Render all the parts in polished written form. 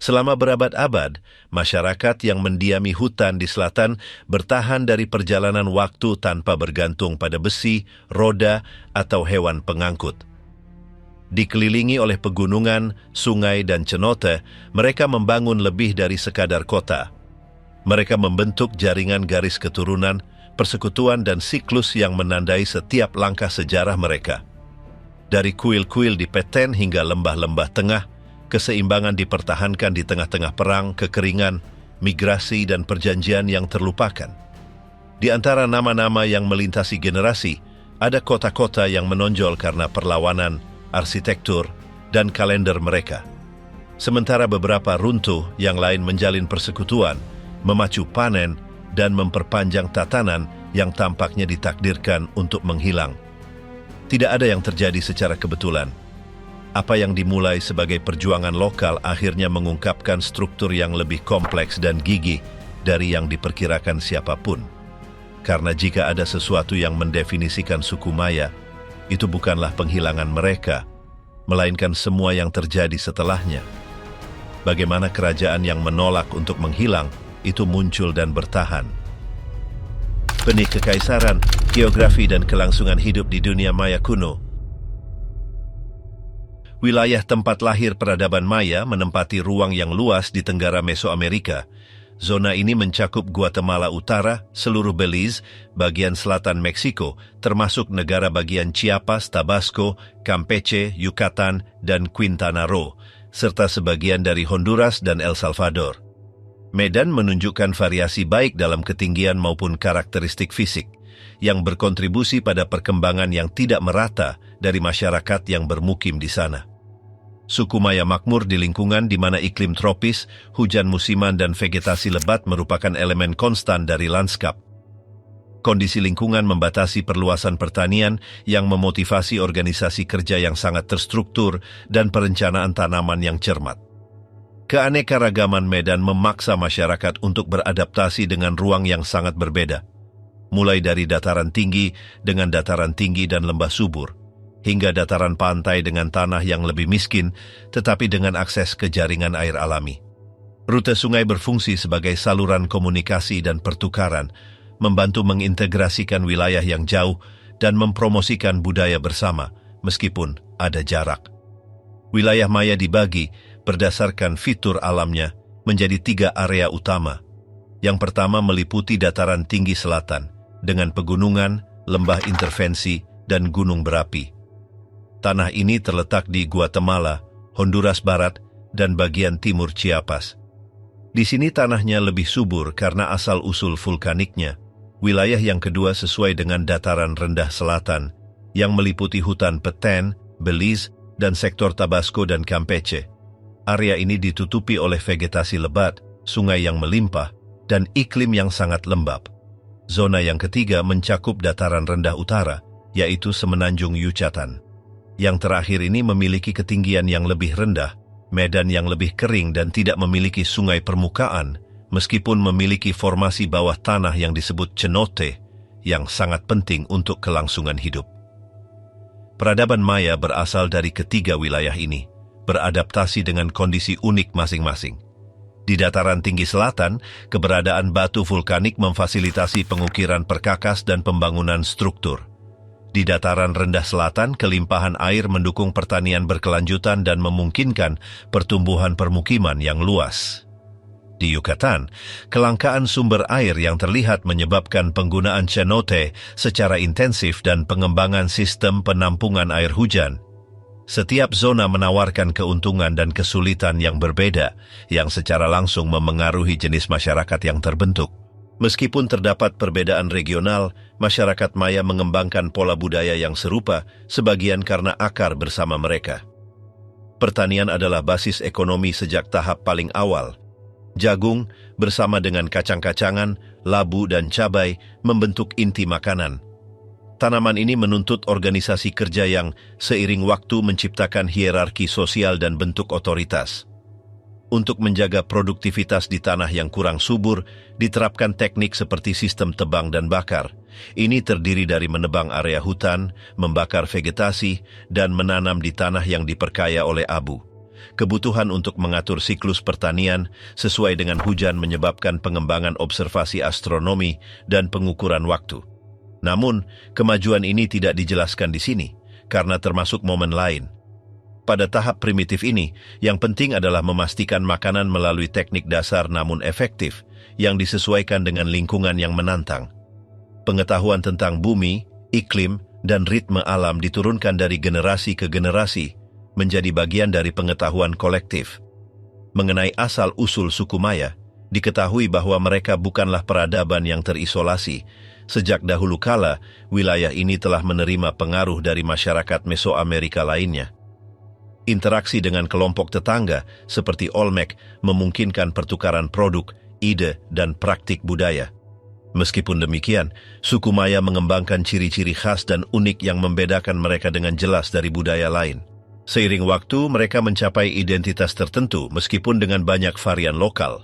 Selama berabad-abad, masyarakat yang mendiami hutan di selatan bertahan dari perjalanan waktu tanpa bergantung pada besi, roda, atau hewan pengangkut. Dikelilingi oleh pegunungan, sungai, dan cenote, mereka membangun lebih dari sekadar kota. Mereka membentuk jaringan garis keturunan, persekutuan, dan siklus yang menandai setiap langkah sejarah mereka. Dari kuil-kuil di Peten hingga lembah-lembah tengah, keseimbangan dipertahankan di tengah-tengah perang, kekeringan, migrasi, dan perjanjian yang terlupakan. Di antara nama-nama yang melintasi generasi, ada kota-kota yang menonjol karena perlawanan, arsitektur, dan kalender mereka. Sementara beberapa runtuh yang lain menjalin persekutuan, memacu panen, dan memperpanjang tatanan yang tampaknya ditakdirkan untuk menghilang. Tidak ada yang terjadi secara kebetulan. Apa yang dimulai sebagai perjuangan lokal akhirnya mengungkapkan struktur yang lebih kompleks dan gigih dari yang diperkirakan siapapun. Karena jika ada sesuatu yang mendefinisikan suku Maya, itu bukanlah penghilangan mereka, melainkan semua yang terjadi setelahnya. Bagaimana kerajaan yang menolak untuk menghilang itu muncul dan bertahan. Benih kekaisaran, geografi, dan kelangsungan hidup di dunia Maya kuno. Wilayah tempat lahir peradaban Maya menempati ruang yang luas di tenggara Mesoamerika. Zona ini mencakup Guatemala Utara, seluruh Belize, bagian selatan Meksiko, termasuk negara bagian Chiapas, Tabasco, Campeche, Yucatan, dan Quintana Roo, serta sebagian dari Honduras dan El Salvador. Medan menunjukkan variasi baik dalam ketinggian maupun karakteristik fisik, yang berkontribusi pada perkembangan yang tidak merata dari masyarakat yang bermukim di sana. Suku Maya makmur di lingkungan di mana iklim tropis, hujan musiman, dan vegetasi lebat merupakan elemen konstan dari lanskap. Kondisi lingkungan membatasi perluasan pertanian yang memotivasi organisasi kerja yang sangat terstruktur dan perencanaan tanaman yang cermat. Keanekaragaman Medan memaksa masyarakat untuk beradaptasi dengan ruang yang sangat berbeda, mulai dari dataran tinggi dengan dataran tinggi dan lembah subur, hingga dataran pantai dengan tanah yang lebih miskin, tetapi dengan akses ke jaringan air alami. Rute sungai berfungsi sebagai saluran komunikasi dan pertukaran, membantu mengintegrasikan wilayah yang jauh dan mempromosikan budaya bersama, meskipun ada jarak. Wilayah Maya dibagi berdasarkan fitur alamnya menjadi 3 area utama. Yang pertama meliputi dataran tinggi selatan, dengan pegunungan, lembah intervensi, dan gunung berapi. Tanah ini terletak di Guatemala, Honduras Barat, dan bagian timur Chiapas. Di sini tanahnya lebih subur karena asal-usul vulkaniknya. Wilayah yang kedua sesuai dengan dataran rendah selatan, yang meliputi hutan Peten, Belize, dan sektor Tabasco dan Campeche. Area ini ditutupi oleh vegetasi lebat, sungai yang melimpah, dan iklim yang sangat lembab. Zona yang ketiga mencakup dataran rendah utara, yaitu Semenanjung Yucatan. Yang terakhir ini memiliki ketinggian yang lebih rendah, medan yang lebih kering, dan tidak memiliki sungai permukaan, meskipun memiliki formasi bawah tanah yang disebut cenote, yang sangat penting untuk kelangsungan hidup. Peradaban Maya berasal dari ketiga wilayah ini, beradaptasi dengan kondisi unik masing-masing. Di dataran tinggi selatan, keberadaan batu vulkanik memfasilitasi pengukiran perkakas dan pembangunan struktur. Di dataran rendah selatan, kelimpahan air mendukung pertanian berkelanjutan dan memungkinkan pertumbuhan permukiman yang luas. Di Yucatan, kelangkaan sumber air yang terlihat menyebabkan penggunaan cenote secara intensif dan pengembangan sistem penampungan air hujan. Setiap zona menawarkan keuntungan dan kesulitan yang berbeda, yang secara langsung memengaruhi jenis masyarakat yang terbentuk. Meskipun terdapat perbedaan regional, masyarakat Maya mengembangkan pola budaya yang serupa, sebagian karena akar bersama mereka. Pertanian adalah basis ekonomi sejak tahap paling awal. Jagung, bersama dengan kacang-kacangan, labu, dan cabai, membentuk inti makanan. Tanaman ini menuntut organisasi kerja yang seiring waktu menciptakan hierarki sosial dan bentuk otoritas. Untuk menjaga produktivitas di tanah yang kurang subur, diterapkan teknik seperti sistem tebang dan bakar. Ini terdiri dari menebang area hutan, membakar vegetasi, dan menanam di tanah yang diperkaya oleh abu. Kebutuhan untuk mengatur siklus pertanian sesuai dengan hujan menyebabkan pengembangan observasi astronomi dan pengukuran waktu. Namun, kemajuan ini tidak dijelaskan di sini, karena termasuk momen lain. Pada tahap primitif ini, yang penting adalah memastikan makanan melalui teknik dasar namun efektif, yang disesuaikan dengan lingkungan yang menantang. Pengetahuan tentang bumi, iklim, dan ritme alam diturunkan dari generasi ke generasi, menjadi bagian dari pengetahuan kolektif. Mengenai asal-usul suku Maya, diketahui bahwa mereka bukanlah peradaban yang terisolasi. Sejak dahulu kala, wilayah ini telah menerima pengaruh dari masyarakat Mesoamerika lainnya. Interaksi dengan kelompok tetangga seperti Olmec memungkinkan pertukaran produk, ide, dan praktik budaya. Meskipun demikian, suku Maya mengembangkan ciri-ciri khas dan unik yang membedakan mereka dengan jelas dari budaya lain. Seiring waktu, mereka mencapai identitas tertentu meskipun dengan banyak varian lokal.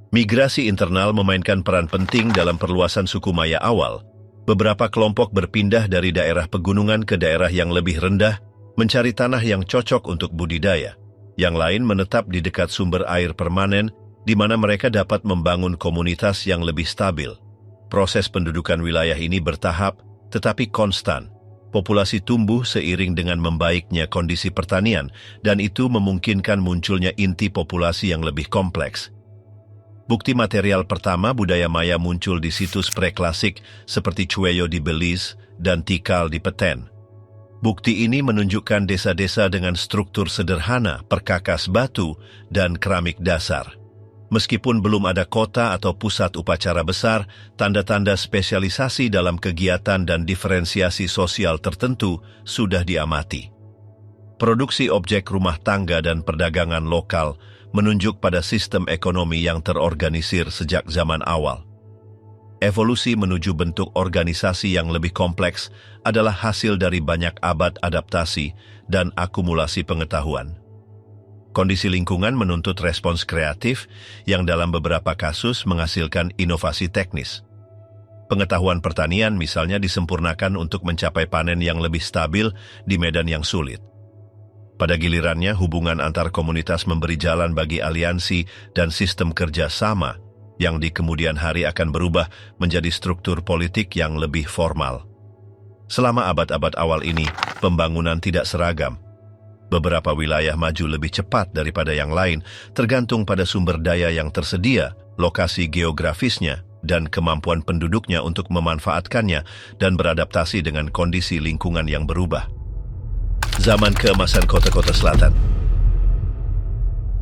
Migrasi internal memainkan peran penting dalam perluasan suku Maya awal. Beberapa kelompok berpindah dari daerah pegunungan ke daerah yang lebih rendah, mencari tanah yang cocok untuk budidaya. Yang lain menetap di dekat sumber air permanen, di mana mereka dapat membangun komunitas yang lebih stabil. Proses pendudukan wilayah ini bertahap, tetapi konstan. Populasi tumbuh seiring dengan membaiknya kondisi pertanian, dan itu memungkinkan munculnya inti populasi yang lebih kompleks. Bukti material pertama budaya Maya muncul di situs preklasik seperti Cuello di Belize dan Tikal di Petén. Bukti ini menunjukkan desa-desa dengan struktur sederhana, perkakas batu, dan keramik dasar. Meskipun belum ada kota atau pusat upacara besar, tanda-tanda spesialisasi dalam kegiatan dan diferensiasi sosial tertentu sudah diamati. Produksi objek rumah tangga dan perdagangan lokal menunjuk pada sistem ekonomi yang terorganisir sejak zaman awal. Evolusi menuju bentuk organisasi yang lebih kompleks adalah hasil dari banyak abad adaptasi dan akumulasi pengetahuan. Kondisi lingkungan menuntut respons kreatif yang dalam beberapa kasus menghasilkan inovasi teknis. Pengetahuan pertanian misalnya disempurnakan untuk mencapai panen yang lebih stabil di medan yang sulit. Pada gilirannya, hubungan antar komunitas memberi jalan bagi aliansi dan sistem kerja sama yang di kemudian hari akan berubah menjadi struktur politik yang lebih formal. Selama abad-abad awal ini, pembangunan tidak seragam. Beberapa wilayah maju lebih cepat daripada yang lain, tergantung pada sumber daya yang tersedia, lokasi geografisnya, dan kemampuan penduduknya untuk memanfaatkannya dan beradaptasi dengan kondisi lingkungan yang berubah. Zaman keemasan kota-kota selatan.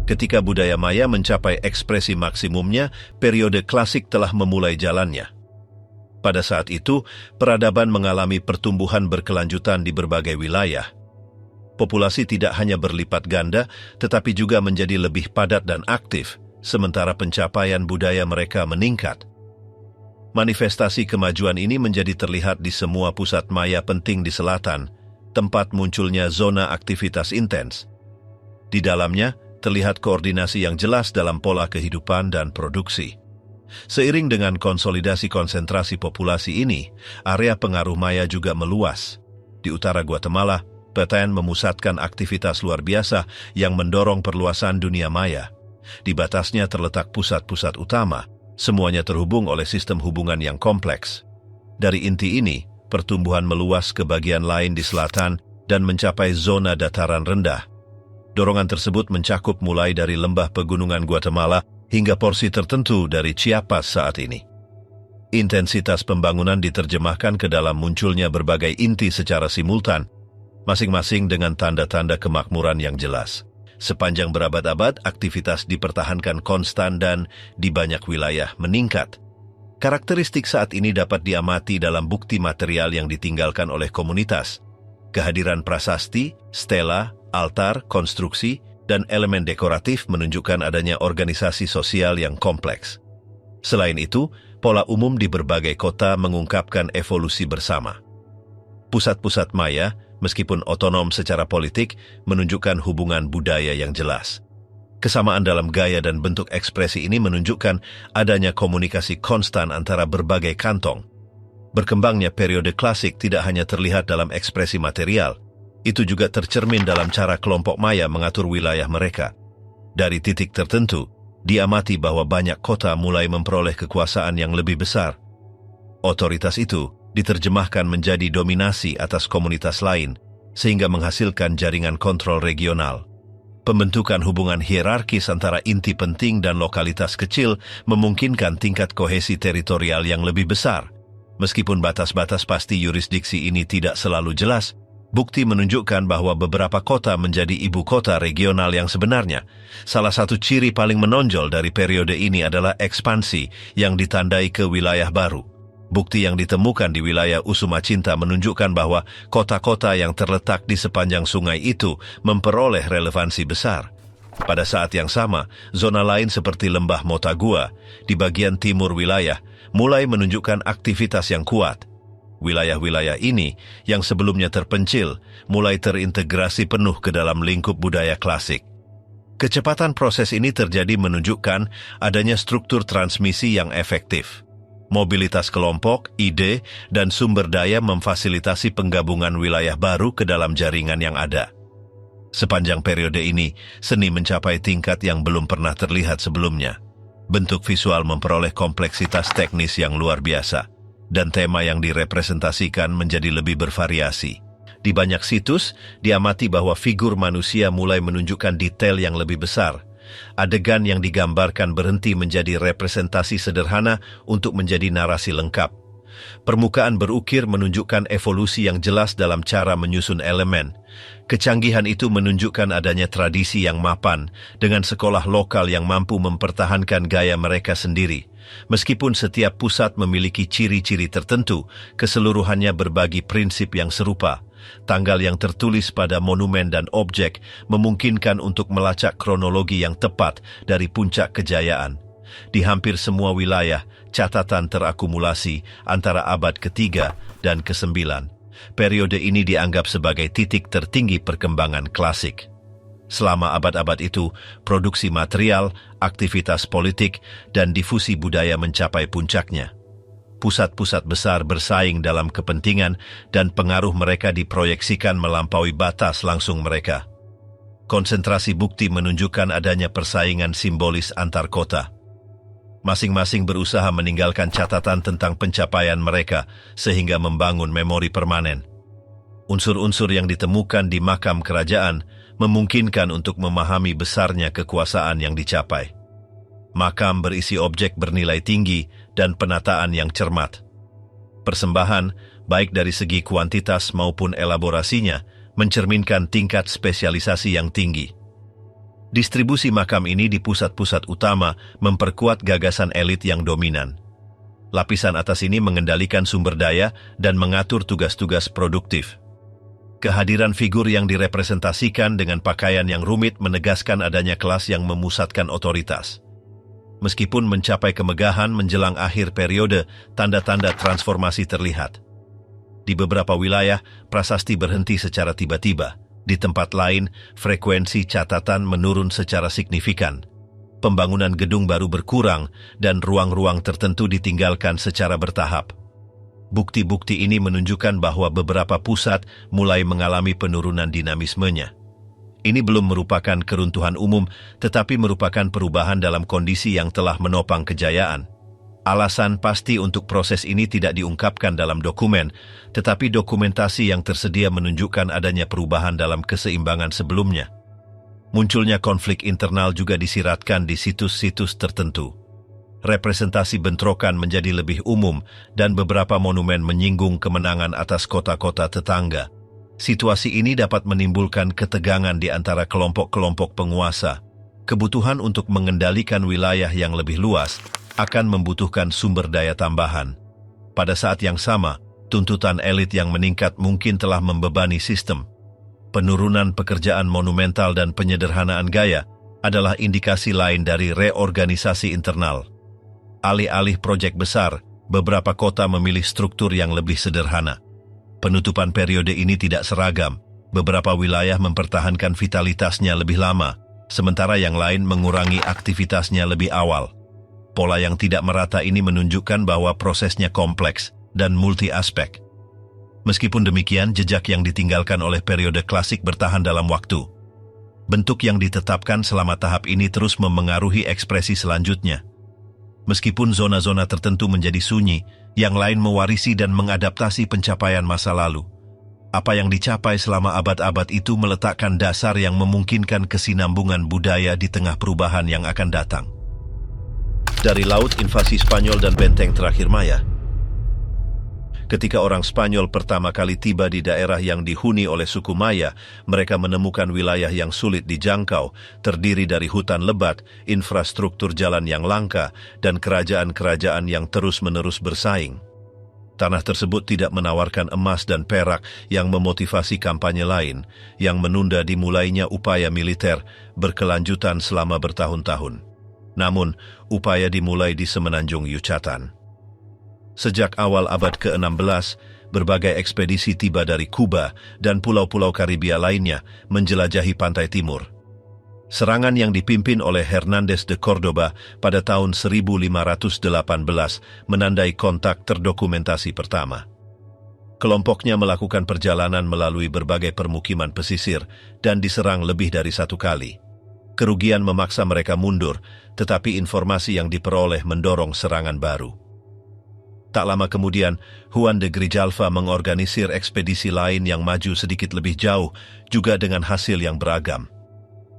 Ketika budaya Maya mencapai ekspresi maksimumnya, periode klasik telah memulai jalannya. Pada saat itu, peradaban mengalami pertumbuhan berkelanjutan di berbagai wilayah. Populasi tidak hanya berlipat ganda, tetapi juga menjadi lebih padat dan aktif, sementara pencapaian budaya mereka meningkat. Manifestasi kemajuan ini menjadi terlihat di semua pusat Maya penting di selatan, tempat munculnya zona aktivitas intens. Di dalamnya, terlihat koordinasi yang jelas dalam pola kehidupan dan produksi. Seiring dengan konsolidasi konsentrasi populasi ini, area pengaruh Maya juga meluas. Di utara Guatemala, Petén memusatkan aktivitas luar biasa yang mendorong perluasan dunia Maya. Di batasnya terletak pusat-pusat utama, semuanya terhubung oleh sistem hubungan yang kompleks. Dari inti ini, pertumbuhan meluas ke bagian lain di selatan dan mencapai zona dataran rendah. Dorongan tersebut mencakup mulai dari lembah pegunungan Guatemala hingga porsi tertentu dari Chiapas saat ini. Intensitas pembangunan diterjemahkan ke dalam munculnya berbagai inti secara simultan, masing-masing dengan tanda-tanda kemakmuran yang jelas. Sepanjang berabad-abad, aktivitas dipertahankan konstan dan di banyak wilayah meningkat. Karakteristik saat ini dapat diamati dalam bukti material yang ditinggalkan oleh komunitas. Kehadiran prasasti, stela, altar, konstruksi, dan elemen dekoratif menunjukkan adanya organisasi sosial yang kompleks. Selain itu, pola umum di berbagai kota mengungkapkan evolusi bersama. Pusat-pusat Maya, meskipun otonom secara politik, menunjukkan hubungan budaya yang jelas. Kesamaan dalam gaya dan bentuk ekspresi ini menunjukkan adanya komunikasi konstan antara berbagai kantong. Berkembangnya periode klasik tidak hanya terlihat dalam ekspresi material, Itu juga tercermin dalam cara kelompok Maya mengatur wilayah mereka. Dari titik tertentu, diamati bahwa banyak kota mulai memperoleh kekuasaan yang lebih besar. Otoritas itu diterjemahkan menjadi dominasi atas komunitas lain, sehingga menghasilkan jaringan kontrol regional. Pembentukan hubungan hierarkis antara inti penting dan lokalitas kecil memungkinkan tingkat kohesi teritorial yang lebih besar. Meskipun batas-batas pasti yurisdiksi ini tidak selalu jelas, bukti menunjukkan bahwa beberapa kota menjadi ibu kota regional yang sebenarnya. Salah satu ciri paling menonjol dari periode ini adalah ekspansi yang ditandai ke wilayah baru. Bukti yang ditemukan di wilayah Usuma Cinta menunjukkan bahwa kota-kota yang terletak di sepanjang sungai itu memperoleh relevansi besar. Pada saat yang sama, zona lain seperti lembah Motagua di bagian timur wilayah mulai menunjukkan aktivitas yang kuat. Wilayah-wilayah ini yang sebelumnya terpencil mulai terintegrasi penuh ke dalam lingkup budaya klasik. Kecepatan proses ini terjadi menunjukkan adanya struktur transmisi yang efektif. Mobilitas kelompok, ide, dan sumber daya memfasilitasi penggabungan wilayah baru ke dalam jaringan yang ada. Sepanjang periode ini, seni mencapai tingkat yang belum pernah terlihat sebelumnya. Bentuk visual memperoleh kompleksitas teknis yang luar biasa, dan tema yang direpresentasikan menjadi lebih bervariasi. Di banyak situs, diamati bahwa figur manusia mulai menunjukkan detail yang lebih besar. Adegan yang digambarkan berhenti menjadi representasi sederhana untuk menjadi narasi lengkap. Permukaan berukir menunjukkan evolusi yang jelas dalam cara menyusun elemen. Kecanggihan itu menunjukkan adanya tradisi yang mapan dengan sekolah lokal yang mampu mempertahankan gaya mereka sendiri. Meskipun setiap pusat memiliki ciri-ciri tertentu, keseluruhannya berbagi prinsip yang serupa. Tanggal yang tertulis pada monumen dan objek memungkinkan untuk melacak kronologi yang tepat dari puncak kejayaan. Di hampir semua wilayah, catatan terakumulasi antara abad ke-3 dan ke-9. Periode ini dianggap sebagai titik tertinggi perkembangan klasik. Selama abad-abad itu, produksi material, aktivitas politik, dan difusi budaya mencapai puncaknya. Pusat-pusat besar bersaing dalam kepentingan dan pengaruh mereka diproyeksikan melampaui batas langsung mereka. Konsentrasi bukti menunjukkan adanya persaingan simbolis antar kota. Masing-masing berusaha meninggalkan catatan tentang pencapaian mereka sehingga membangun memori permanen. Unsur-unsur yang ditemukan di makam kerajaan memungkinkan untuk memahami besarnya kekuasaan yang dicapai. Makam berisi objek bernilai tinggi dan penataan yang cermat. Persembahan, baik dari segi kuantitas maupun elaborasinya, mencerminkan tingkat spesialisasi yang tinggi. Distribusi makam ini di pusat-pusat utama memperkuat gagasan elit yang dominan. Lapisan atas ini mengendalikan sumber daya dan mengatur tugas-tugas produktif. Kehadiran figur yang direpresentasikan dengan pakaian yang rumit menegaskan adanya kelas yang memusatkan otoritas. Meskipun mencapai kemegahan menjelang akhir periode, tanda-tanda transformasi terlihat. Di beberapa wilayah, prasasti berhenti secara tiba-tiba. Di tempat lain, frekuensi catatan menurun secara signifikan. Pembangunan gedung baru berkurang dan ruang-ruang tertentu ditinggalkan secara bertahap. Bukti-bukti ini menunjukkan bahwa beberapa pusat mulai mengalami penurunan dinamismenya. Ini belum merupakan keruntuhan umum, tetapi merupakan perubahan dalam kondisi yang telah menopang kejayaan. Alasan pasti untuk proses ini tidak diungkapkan dalam dokumen, tetapi dokumentasi yang tersedia menunjukkan adanya perubahan dalam keseimbangan sebelumnya. Munculnya konflik internal juga disiratkan di situs-situs tertentu. Representasi bentrokan menjadi lebih umum dan beberapa monumen menyinggung kemenangan atas kota-kota tetangga. Situasi ini dapat menimbulkan ketegangan di antara kelompok-kelompok penguasa. Kebutuhan untuk mengendalikan wilayah yang lebih luas akan membutuhkan sumber daya tambahan. Pada saat yang sama, tuntutan elit yang meningkat mungkin telah membebani sistem. Penurunan pekerjaan monumental dan penyederhanaan gaya adalah indikasi lain dari reorganisasi internal. Alih-alih proyek besar, beberapa kota memilih struktur yang lebih sederhana. Penutupan periode ini tidak seragam. Beberapa wilayah mempertahankan vitalitasnya lebih lama, sementara yang lain mengurangi aktivitasnya lebih awal. Pola yang tidak merata ini menunjukkan bahwa prosesnya kompleks dan multi-aspek. Meskipun demikian, jejak yang ditinggalkan oleh periode klasik bertahan dalam waktu. Bentuk yang ditetapkan selama tahap ini terus memengaruhi ekspresi selanjutnya. Meskipun zona-zona tertentu menjadi sunyi, yang lain mewarisi dan mengadaptasi pencapaian masa lalu. Apa yang dicapai selama abad-abad itu meletakkan dasar yang memungkinkan kesinambungan budaya di tengah perubahan yang akan datang. Dari laut invasi Spanyol dan benteng terakhir Maya. Ketika orang Spanyol pertama kali tiba di daerah yang dihuni oleh suku Maya, mereka menemukan wilayah yang sulit dijangkau, terdiri dari hutan lebat, infrastruktur jalan yang langka, dan kerajaan-kerajaan yang terus-menerus bersaing. Tanah tersebut tidak menawarkan emas dan perak yang memotivasi kampanye lain, yang menunda dimulainya upaya militer berkelanjutan selama bertahun-tahun. Namun, upaya dimulai di semenanjung Yucatan. Sejak awal abad ke-16, berbagai ekspedisi tiba dari Kuba dan pulau-pulau Karibia lainnya menjelajahi pantai timur. Serangan yang dipimpin oleh Hernández de Córdoba pada tahun 1518 menandai kontak terdokumentasi pertama. Kelompoknya melakukan perjalanan melalui berbagai permukiman pesisir dan diserang lebih dari satu kali. Kerugian memaksa mereka mundur, tetapi informasi yang diperoleh mendorong serangan baru. Tak lama kemudian, Juan de Grijalva mengorganisir ekspedisi lain yang maju sedikit lebih jauh, juga dengan hasil yang beragam.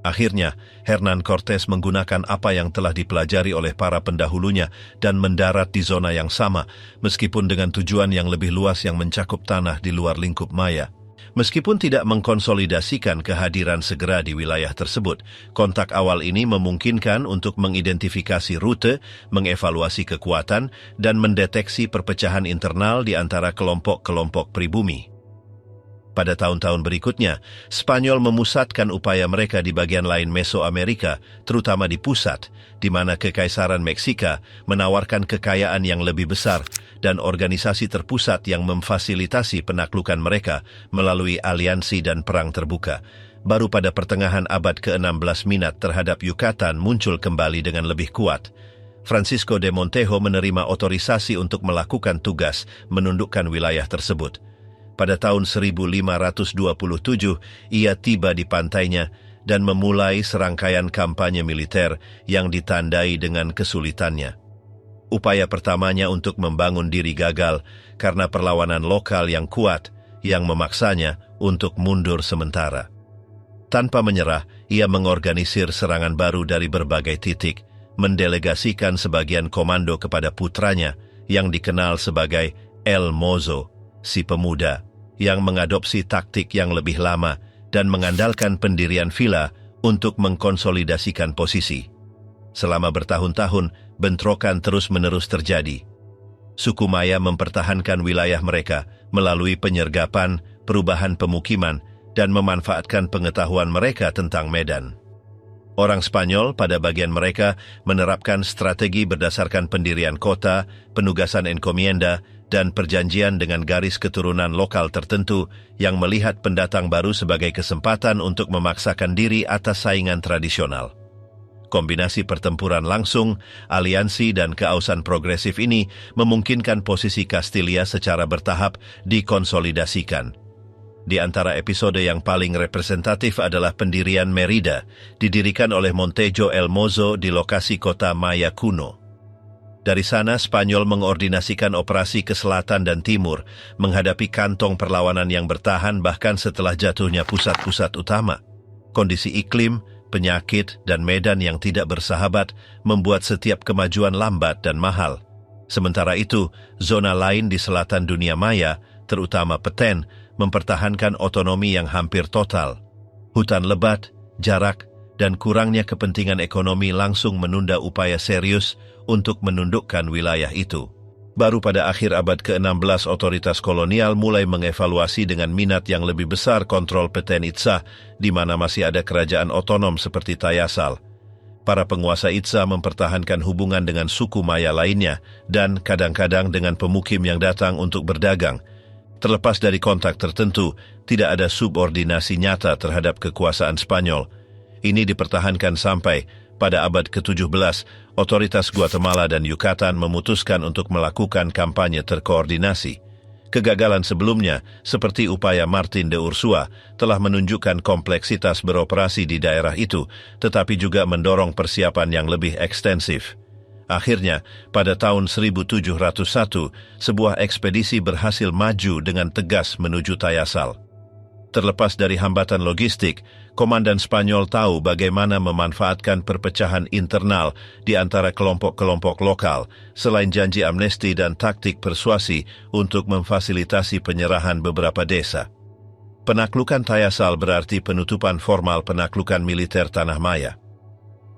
Akhirnya, Hernán Cortés menggunakan apa yang telah dipelajari oleh para pendahulunya dan mendarat di zona yang sama, meskipun dengan tujuan yang lebih luas yang mencakup tanah di luar lingkup Maya. Meskipun tidak mengkonsolidasikan kehadiran segera di wilayah tersebut, kontak awal ini memungkinkan untuk mengidentifikasi rute, mengevaluasi kekuatan, dan mendeteksi perpecahan internal di antara kelompok-kelompok pribumi. Pada tahun-tahun berikutnya, Spanyol memusatkan upaya mereka di bagian lain Mesoamerika, terutama di pusat, di mana Kekaisaran Meksika menawarkan kekayaan yang lebih besar dan organisasi terpusat yang memfasilitasi penaklukan mereka melalui aliansi dan perang terbuka. Baru pada pertengahan abad ke-16 minat terhadap Yucatan muncul kembali dengan lebih kuat. Francisco de Montejo menerima otorisasi untuk melakukan tugas menundukkan wilayah tersebut. Pada tahun 1527, ia tiba di pantainya dan memulai serangkaian kampanye militer yang ditandai dengan kesulitannya. Upaya pertamanya untuk membangun diri gagal karena perlawanan lokal yang kuat yang memaksanya untuk mundur sementara. Tanpa menyerah, ia mengorganisir serangan baru dari berbagai titik, mendelegasikan sebagian komando kepada putranya yang dikenal sebagai El Mozo, si pemuda, yang mengadopsi taktik yang lebih lama dan mengandalkan pendirian villa untuk mengkonsolidasikan posisi. Selama bertahun-tahun, bentrokan terus-menerus terjadi. Suku Maya mempertahankan wilayah mereka melalui penyergapan, perubahan pemukiman, dan memanfaatkan pengetahuan mereka tentang medan. Orang Spanyol pada bagian mereka menerapkan strategi berdasarkan pendirian kota, penugasan enkomienda, dan perjanjian dengan garis keturunan lokal tertentu yang melihat pendatang baru sebagai kesempatan untuk memaksakan diri atas saingan tradisional. Kombinasi pertempuran langsung, aliansi, dan keausan progresif ini memungkinkan posisi Kastilia secara bertahap dikonsolidasikan. Di antara episode yang paling representatif adalah pendirian Mérida, didirikan oleh Montejo El Mozo di lokasi kota Maya kuno. Dari sana, Spanyol mengordinasikan operasi ke selatan dan timur, menghadapi kantong perlawanan yang bertahan bahkan setelah jatuhnya pusat-pusat utama. Kondisi iklim, penyakit, dan medan yang tidak bersahabat membuat setiap kemajuan lambat dan mahal. Sementara itu, zona lain di selatan dunia Maya, terutama Petén, mempertahankan otonomi yang hampir total. Hutan lebat, jarak, dan kurangnya kepentingan ekonomi langsung menunda upaya serius untuk menundukkan wilayah itu. Baru pada akhir abad ke-16 otoritas kolonial mulai mengevaluasi dengan minat yang lebih besar kontrol Petén Itzá, di mana masih ada kerajaan otonom seperti Tayasal. Para penguasa Itzá mempertahankan hubungan dengan suku Maya lainnya dan kadang-kadang dengan pemukim yang datang untuk berdagang. Terlepas dari kontak tertentu, tidak ada subordinasi nyata terhadap kekuasaan Spanyol. Ini dipertahankan sampai pada abad ke-17, otoritas Guatemala dan Yucatan memutuskan untuk melakukan kampanye terkoordinasi. Kegagalan sebelumnya, seperti upaya Martin de Ursua, telah menunjukkan kompleksitas beroperasi di daerah itu, tetapi juga mendorong persiapan yang lebih ekstensif. Akhirnya, pada tahun 1701, sebuah ekspedisi berhasil maju dengan tegas menuju Tayasal. Terlepas dari hambatan logistik, Komandan Spanyol tahu bagaimana memanfaatkan perpecahan internal di antara kelompok-kelompok lokal, selain janji amnesti dan taktik persuasi untuk memfasilitasi penyerahan beberapa desa. Penaklukan Tayasal berarti penutupan formal penaklukan militer Tanah Maya.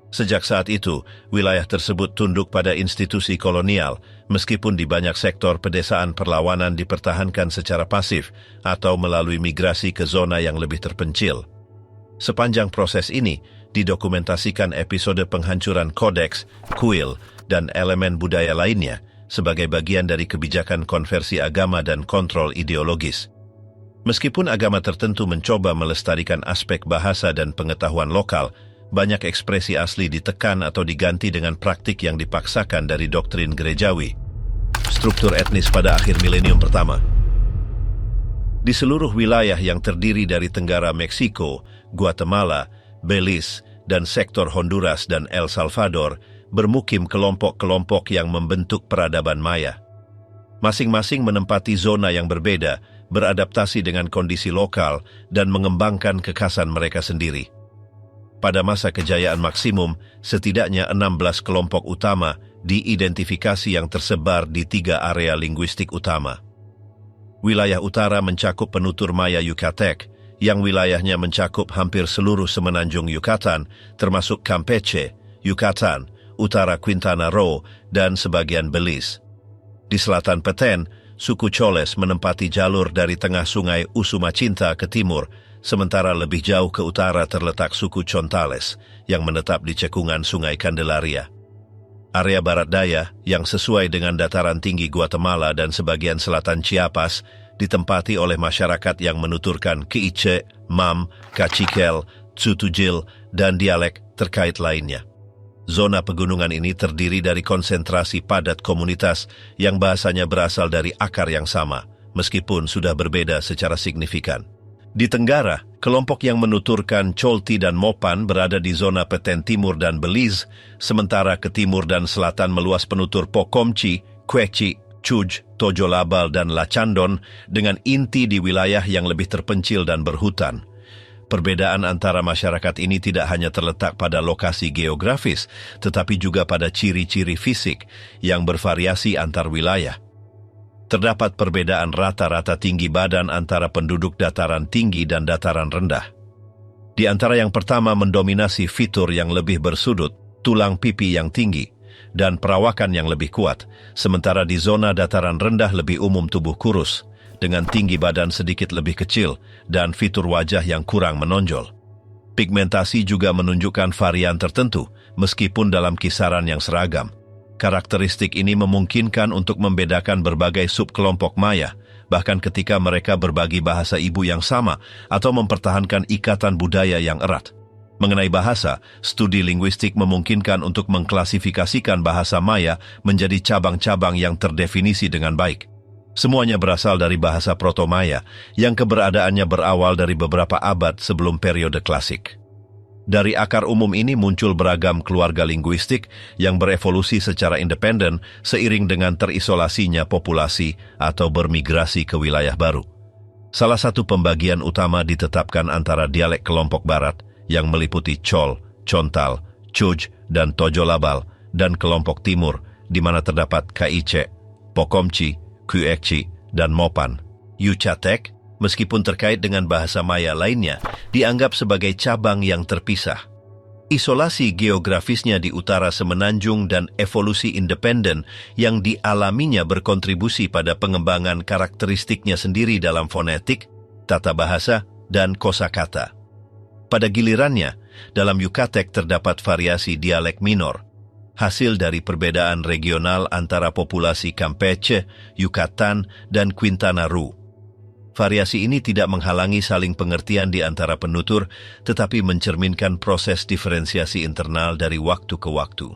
Sejak saat itu, wilayah tersebut tunduk pada institusi kolonial, meskipun di banyak sektor pedesaan perlawanan dipertahankan secara pasif atau melalui migrasi ke zona yang lebih terpencil. Sepanjang proses ini, didokumentasikan episode penghancuran kodeks, kuil, dan elemen budaya lainnya sebagai bagian dari kebijakan konversi agama dan kontrol ideologis. Meskipun agama tertentu mencoba melestarikan aspek bahasa dan pengetahuan lokal, banyak ekspresi asli ditekan atau diganti dengan praktik yang dipaksakan dari doktrin gerejawi. Struktur etnis pada akhir milenium pertama. Di seluruh wilayah yang terdiri dari Tenggara Meksiko, Guatemala, Belize, dan sektor Honduras dan El Salvador, bermukim kelompok-kelompok yang membentuk peradaban Maya. Masing-masing menempati zona yang berbeda, beradaptasi dengan kondisi lokal, dan mengembangkan kekhasan mereka sendiri. Pada masa kejayaan maksimum, setidaknya 16 kelompok utama diidentifikasi yang tersebar di 3 area linguistik utama. Wilayah utara mencakup penutur Maya Yucatec, yang wilayahnya mencakup hampir seluruh semenanjung Yucatan, termasuk Campeche, Yucatan, utara Quintana Roo, dan sebagian Belize. Di selatan Petén, suku Choles menempati jalur dari tengah sungai Usumacinta ke timur, sementara lebih jauh ke utara terletak suku Chontales yang menetap di cekungan sungai Candelaria. Area barat daya yang sesuai dengan dataran tinggi Guatemala dan sebagian selatan Chiapas ditempati oleh masyarakat yang menuturkan K'iche', Mam, Caciquel, Tsutujil, dan dialek terkait lainnya. Zona pegunungan ini terdiri dari konsentrasi padat komunitas yang bahasanya berasal dari akar yang sama, meskipun sudah berbeda secara signifikan. Di Tenggara, kelompok yang menuturkan Cholti dan Mopan berada di zona Petén Timur dan Belize, sementara ke timur dan selatan meluas penutur Pocomchi, Quechí, Chuj, Tojolabal, dan Lacandon dengan inti di wilayah yang lebih terpencil dan berhutan. Perbedaan antara masyarakat ini tidak hanya terletak pada lokasi geografis, tetapi juga pada ciri-ciri fisik yang bervariasi antar wilayah. Terdapat perbedaan rata-rata tinggi badan antara penduduk dataran tinggi dan dataran rendah. Di antara yang pertama mendominasi fitur yang lebih bersudut, tulang pipi yang tinggi, dan perawakan yang lebih kuat, sementara di zona dataran rendah lebih umum tubuh kurus, dengan tinggi badan sedikit lebih kecil, dan fitur wajah yang kurang menonjol. Pigmentasi juga menunjukkan varian tertentu, meskipun dalam kisaran yang seragam. Karakteristik ini memungkinkan untuk membedakan berbagai subkelompok Maya, bahkan ketika mereka berbagi bahasa ibu yang sama atau mempertahankan ikatan budaya yang erat. Mengenai bahasa, studi linguistik memungkinkan untuk mengklasifikasikan bahasa Maya menjadi cabang-cabang yang terdefinisi dengan baik. Semuanya berasal dari bahasa Proto-Maya, yang keberadaannya berawal dari beberapa abad sebelum periode klasik. Dari akar umum ini muncul beragam keluarga linguistik yang berevolusi secara independen seiring dengan terisolasinya populasi atau bermigrasi ke wilayah baru. Salah satu pembagian utama ditetapkan antara dialek kelompok barat yang meliputi Chol, Chontal, Chuj, dan Tojolabal, dan kelompok timur di mana terdapat K'iche', Pocomchi, Quechí, dan Mopan. Yucatec, meskipun terkait dengan bahasa Maya lainnya, dianggap sebagai cabang yang terpisah. Isolasi geografisnya di utara semenanjung dan evolusi independen yang dialaminya berkontribusi pada pengembangan karakteristiknya sendiri dalam fonetik, tata bahasa, dan kosakata. Pada gilirannya, dalam Yucatec terdapat variasi dialek minor, hasil dari perbedaan regional antara populasi Campeche, Yucatan, dan Quintana Roo. Variasi ini tidak menghalangi saling pengertian di antara penutur, tetapi mencerminkan proses diferensiasi internal dari waktu ke waktu.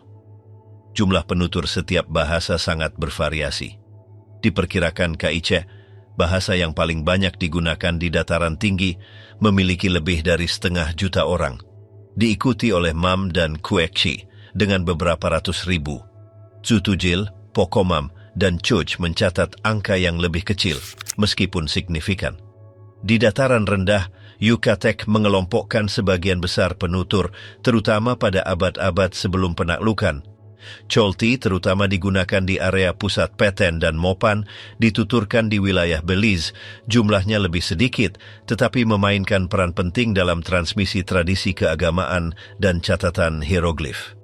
Jumlah penutur setiap bahasa sangat bervariasi. Diperkirakan K'iche' bahasa yang paling banyak digunakan di dataran tinggi, memiliki lebih dari 500 juta orang. Diikuti oleh Mam dan Quechua dengan beberapa ratus ribu. Tsutujil, Pokomam, dan Chuch mencatat angka yang lebih kecil, meskipun signifikan. Di dataran rendah, Yucatec mengelompokkan sebagian besar penutur, terutama pada abad-abad sebelum penaklukan. Cholti terutama digunakan di area pusat Petén dan Mopan, dituturkan di wilayah Belize, jumlahnya lebih sedikit, tetapi memainkan peran penting dalam transmisi tradisi keagamaan dan catatan hieroglif.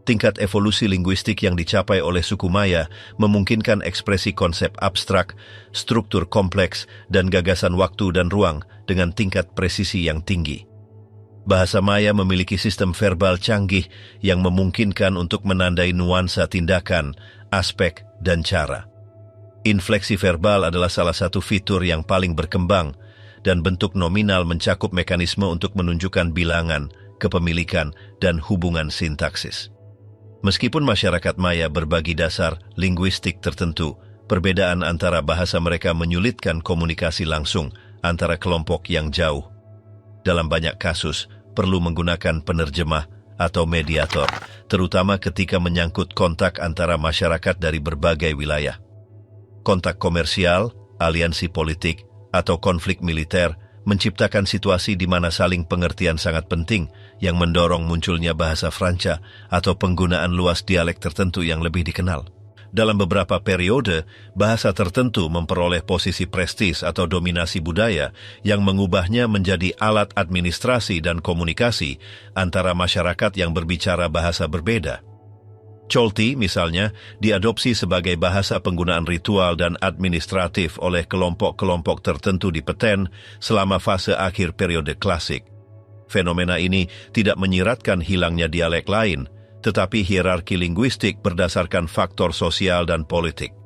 Tingkat evolusi linguistik yang dicapai oleh suku Maya memungkinkan ekspresi konsep abstrak, struktur kompleks, dan gagasan waktu dan ruang dengan tingkat presisi yang tinggi. Bahasa Maya memiliki sistem verbal canggih yang memungkinkan untuk menandai nuansa tindakan, aspek, dan cara. Infleksi verbal adalah salah satu fitur yang paling berkembang, dan bentuk nominal mencakup mekanisme untuk menunjukkan bilangan, kepemilikan, dan hubungan sintaksis. Meskipun masyarakat Maya berbagi dasar linguistik tertentu, perbedaan antara bahasa mereka menyulitkan komunikasi langsung antara kelompok yang jauh. Dalam banyak kasus, perlu menggunakan penerjemah atau mediator, terutama ketika menyangkut kontak antara masyarakat dari berbagai wilayah. Kontak komersial, aliansi politik, atau konflik militer menciptakan situasi di mana saling pengertian sangat penting yang mendorong munculnya bahasa Franca atau penggunaan luas dialek tertentu yang lebih dikenal. Dalam beberapa periode, bahasa tertentu memperoleh posisi prestis atau dominasi budaya yang mengubahnya menjadi alat administrasi dan komunikasi antara masyarakat yang berbicara bahasa berbeda. Cholti, misalnya, diadopsi sebagai bahasa penggunaan ritual dan administratif oleh kelompok-kelompok tertentu di Petén selama fase akhir periode klasik. Fenomena ini tidak menyiratkan hilangnya dialek lain, tetapi hierarki linguistik berdasarkan faktor sosial dan politik.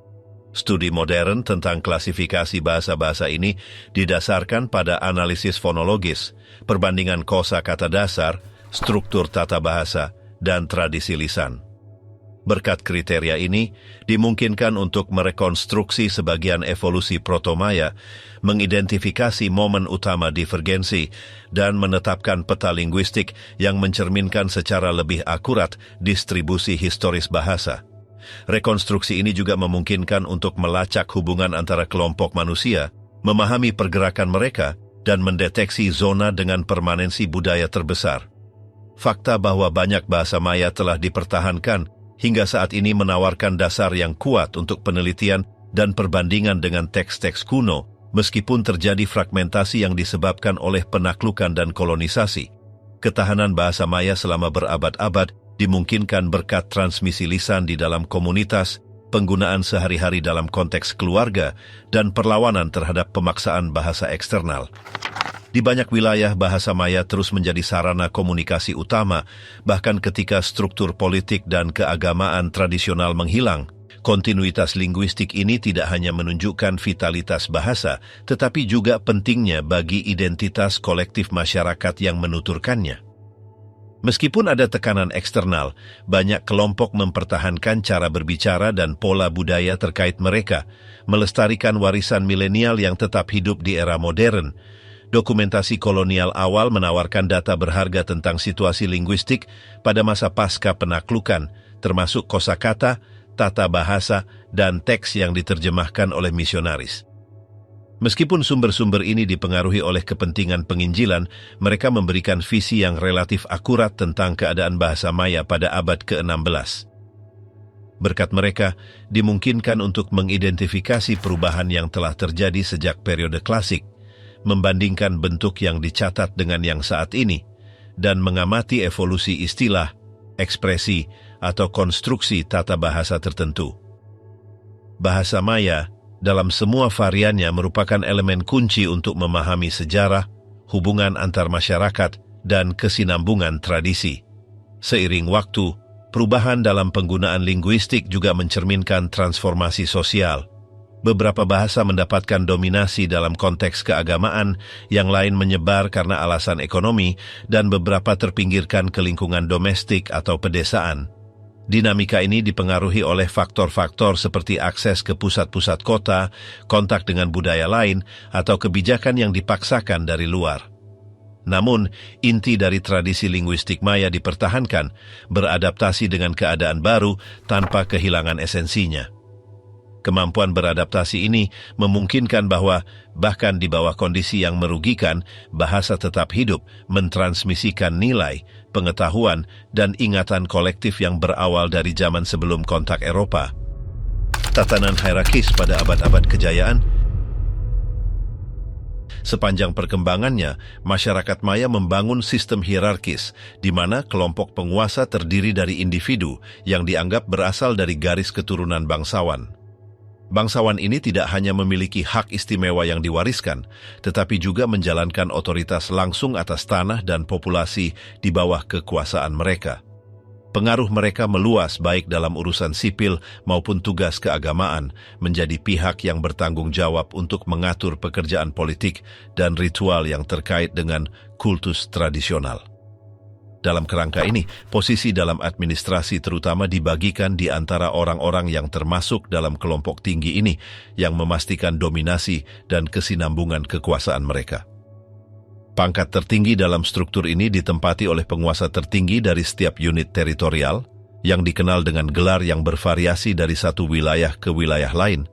Studi modern tentang klasifikasi bahasa-bahasa ini didasarkan pada analisis fonologis, perbandingan kosakata dasar, struktur tata bahasa, dan tradisi lisan. Berkat kriteria ini, dimungkinkan untuk merekonstruksi sebagian evolusi Proto-Maya, mengidentifikasi momen utama divergensi, dan menetapkan peta linguistik yang mencerminkan secara lebih akurat distribusi historis bahasa. Rekonstruksi ini juga memungkinkan untuk melacak hubungan antara kelompok manusia, memahami pergerakan mereka, dan mendeteksi zona dengan permanensi budaya terbesar. Fakta bahwa banyak bahasa Maya telah dipertahankan hingga saat ini menawarkan dasar yang kuat untuk penelitian dan perbandingan dengan teks-teks kuno, meskipun terjadi fragmentasi yang disebabkan oleh penaklukan dan kolonisasi. Ketahanan bahasa Maya selama berabad-abad dimungkinkan berkat transmisi lisan di dalam komunitas, penggunaan sehari-hari dalam konteks keluarga, dan perlawanan terhadap pemaksaan bahasa eksternal. Di banyak wilayah, bahasa Maya terus menjadi sarana komunikasi utama, bahkan ketika struktur politik dan keagamaan tradisional menghilang. Kontinuitas linguistik ini tidak hanya menunjukkan vitalitas bahasa, tetapi juga pentingnya bagi identitas kolektif masyarakat yang menuturkannya. Meskipun ada tekanan eksternal, banyak kelompok mempertahankan cara berbicara dan pola budaya terkait mereka, melestarikan warisan milenial yang tetap hidup di era modern. Dokumentasi kolonial awal menawarkan data berharga tentang situasi linguistik pada masa pasca penaklukan, termasuk kosakata, tata bahasa, dan teks yang diterjemahkan oleh misionaris. Meskipun sumber-sumber ini dipengaruhi oleh kepentingan penginjilan, mereka memberikan visi yang relatif akurat tentang keadaan bahasa Maya pada abad ke-16. Berkat mereka, dimungkinkan untuk mengidentifikasi perubahan yang telah terjadi sejak periode klasik, membandingkan bentuk yang dicatat dengan yang saat ini, dan mengamati evolusi istilah, ekspresi, atau konstruksi tata bahasa tertentu. Bahasa Maya, dalam semua variannya merupakan elemen kunci untuk memahami sejarah, hubungan antar masyarakat, dan kesinambungan tradisi. Seiring waktu, perubahan dalam penggunaan linguistik juga mencerminkan transformasi sosial. Beberapa bahasa mendapatkan dominasi dalam konteks keagamaan, yang lain menyebar karena alasan ekonomi, dan beberapa terpinggirkan ke lingkungan domestik atau pedesaan. Dinamika ini dipengaruhi oleh faktor-faktor seperti akses ke pusat-pusat kota, kontak dengan budaya lain, atau kebijakan yang dipaksakan dari luar. Namun, inti dari tradisi linguistik Maya dipertahankan, beradaptasi dengan keadaan baru tanpa kehilangan esensinya. Kemampuan beradaptasi ini memungkinkan bahwa, bahkan di bawah kondisi yang merugikan, bahasa tetap hidup, mentransmisikan nilai, pengetahuan, dan ingatan kolektif yang berawal dari zaman sebelum kontak Eropa. Tatanan hierarkis pada abad-abad kejayaan. Sepanjang perkembangannya, masyarakat Maya membangun sistem hierarkis, di mana kelompok penguasa terdiri dari individu yang dianggap berasal dari garis keturunan bangsawan. Bangsawan ini tidak hanya memiliki hak istimewa yang diwariskan, tetapi juga menjalankan otoritas langsung atas tanah dan populasi di bawah kekuasaan mereka. Pengaruh mereka meluas baik dalam urusan sipil maupun tugas keagamaan, menjadi pihak yang bertanggung jawab untuk mengatur pekerjaan politik dan ritual yang terkait dengan kultus tradisional. Dalam kerangka ini, posisi dalam administrasi terutama dibagikan di antara orang-orang yang termasuk dalam kelompok tinggi ini yang memastikan dominasi dan kesinambungan kekuasaan mereka. Pangkat tertinggi dalam struktur ini ditempati oleh penguasa tertinggi dari setiap unit teritorial yang dikenal dengan gelar yang bervariasi dari satu wilayah ke wilayah lain.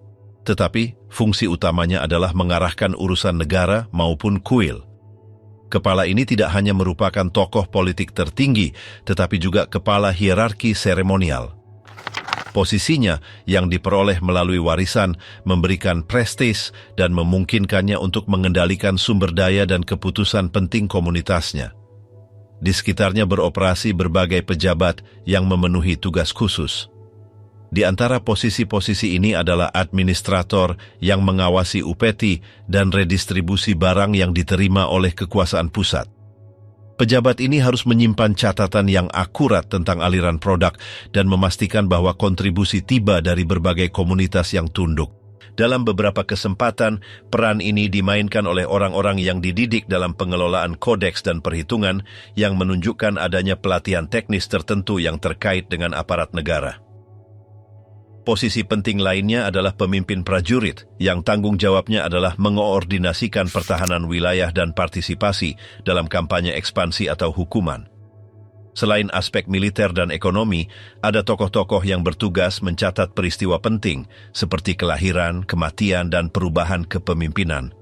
Tetapi, fungsi utamanya adalah mengarahkan urusan negara maupun kuil. Kepala ini tidak hanya merupakan tokoh politik tertinggi, tetapi juga kepala hierarki seremonial. Posisinya yang diperoleh melalui warisan memberikan prestis dan memungkinkannya untuk mengendalikan sumber daya dan keputusan penting komunitasnya. Di sekitarnya beroperasi berbagai pejabat yang memenuhi tugas khusus. Di antara posisi-posisi ini adalah administrator yang mengawasi upeti dan redistribusi barang yang diterima oleh kekuasaan pusat. Pejabat ini harus menyimpan catatan yang akurat tentang aliran produk dan memastikan bahwa kontribusi tiba dari berbagai komunitas yang tunduk. Dalam beberapa kesempatan, peran ini dimainkan oleh orang-orang yang dididik dalam pengelolaan kodeks dan perhitungan yang menunjukkan adanya pelatihan teknis tertentu yang terkait dengan aparat negara. Posisi penting lainnya adalah pemimpin prajurit, yang tanggung jawabnya adalah mengoordinasikan pertahanan wilayah dan partisipasi dalam kampanye ekspansi atau hukuman. Selain aspek militer dan ekonomi, ada tokoh-tokoh yang bertugas mencatat peristiwa penting, seperti kelahiran, kematian, dan perubahan kepemimpinan.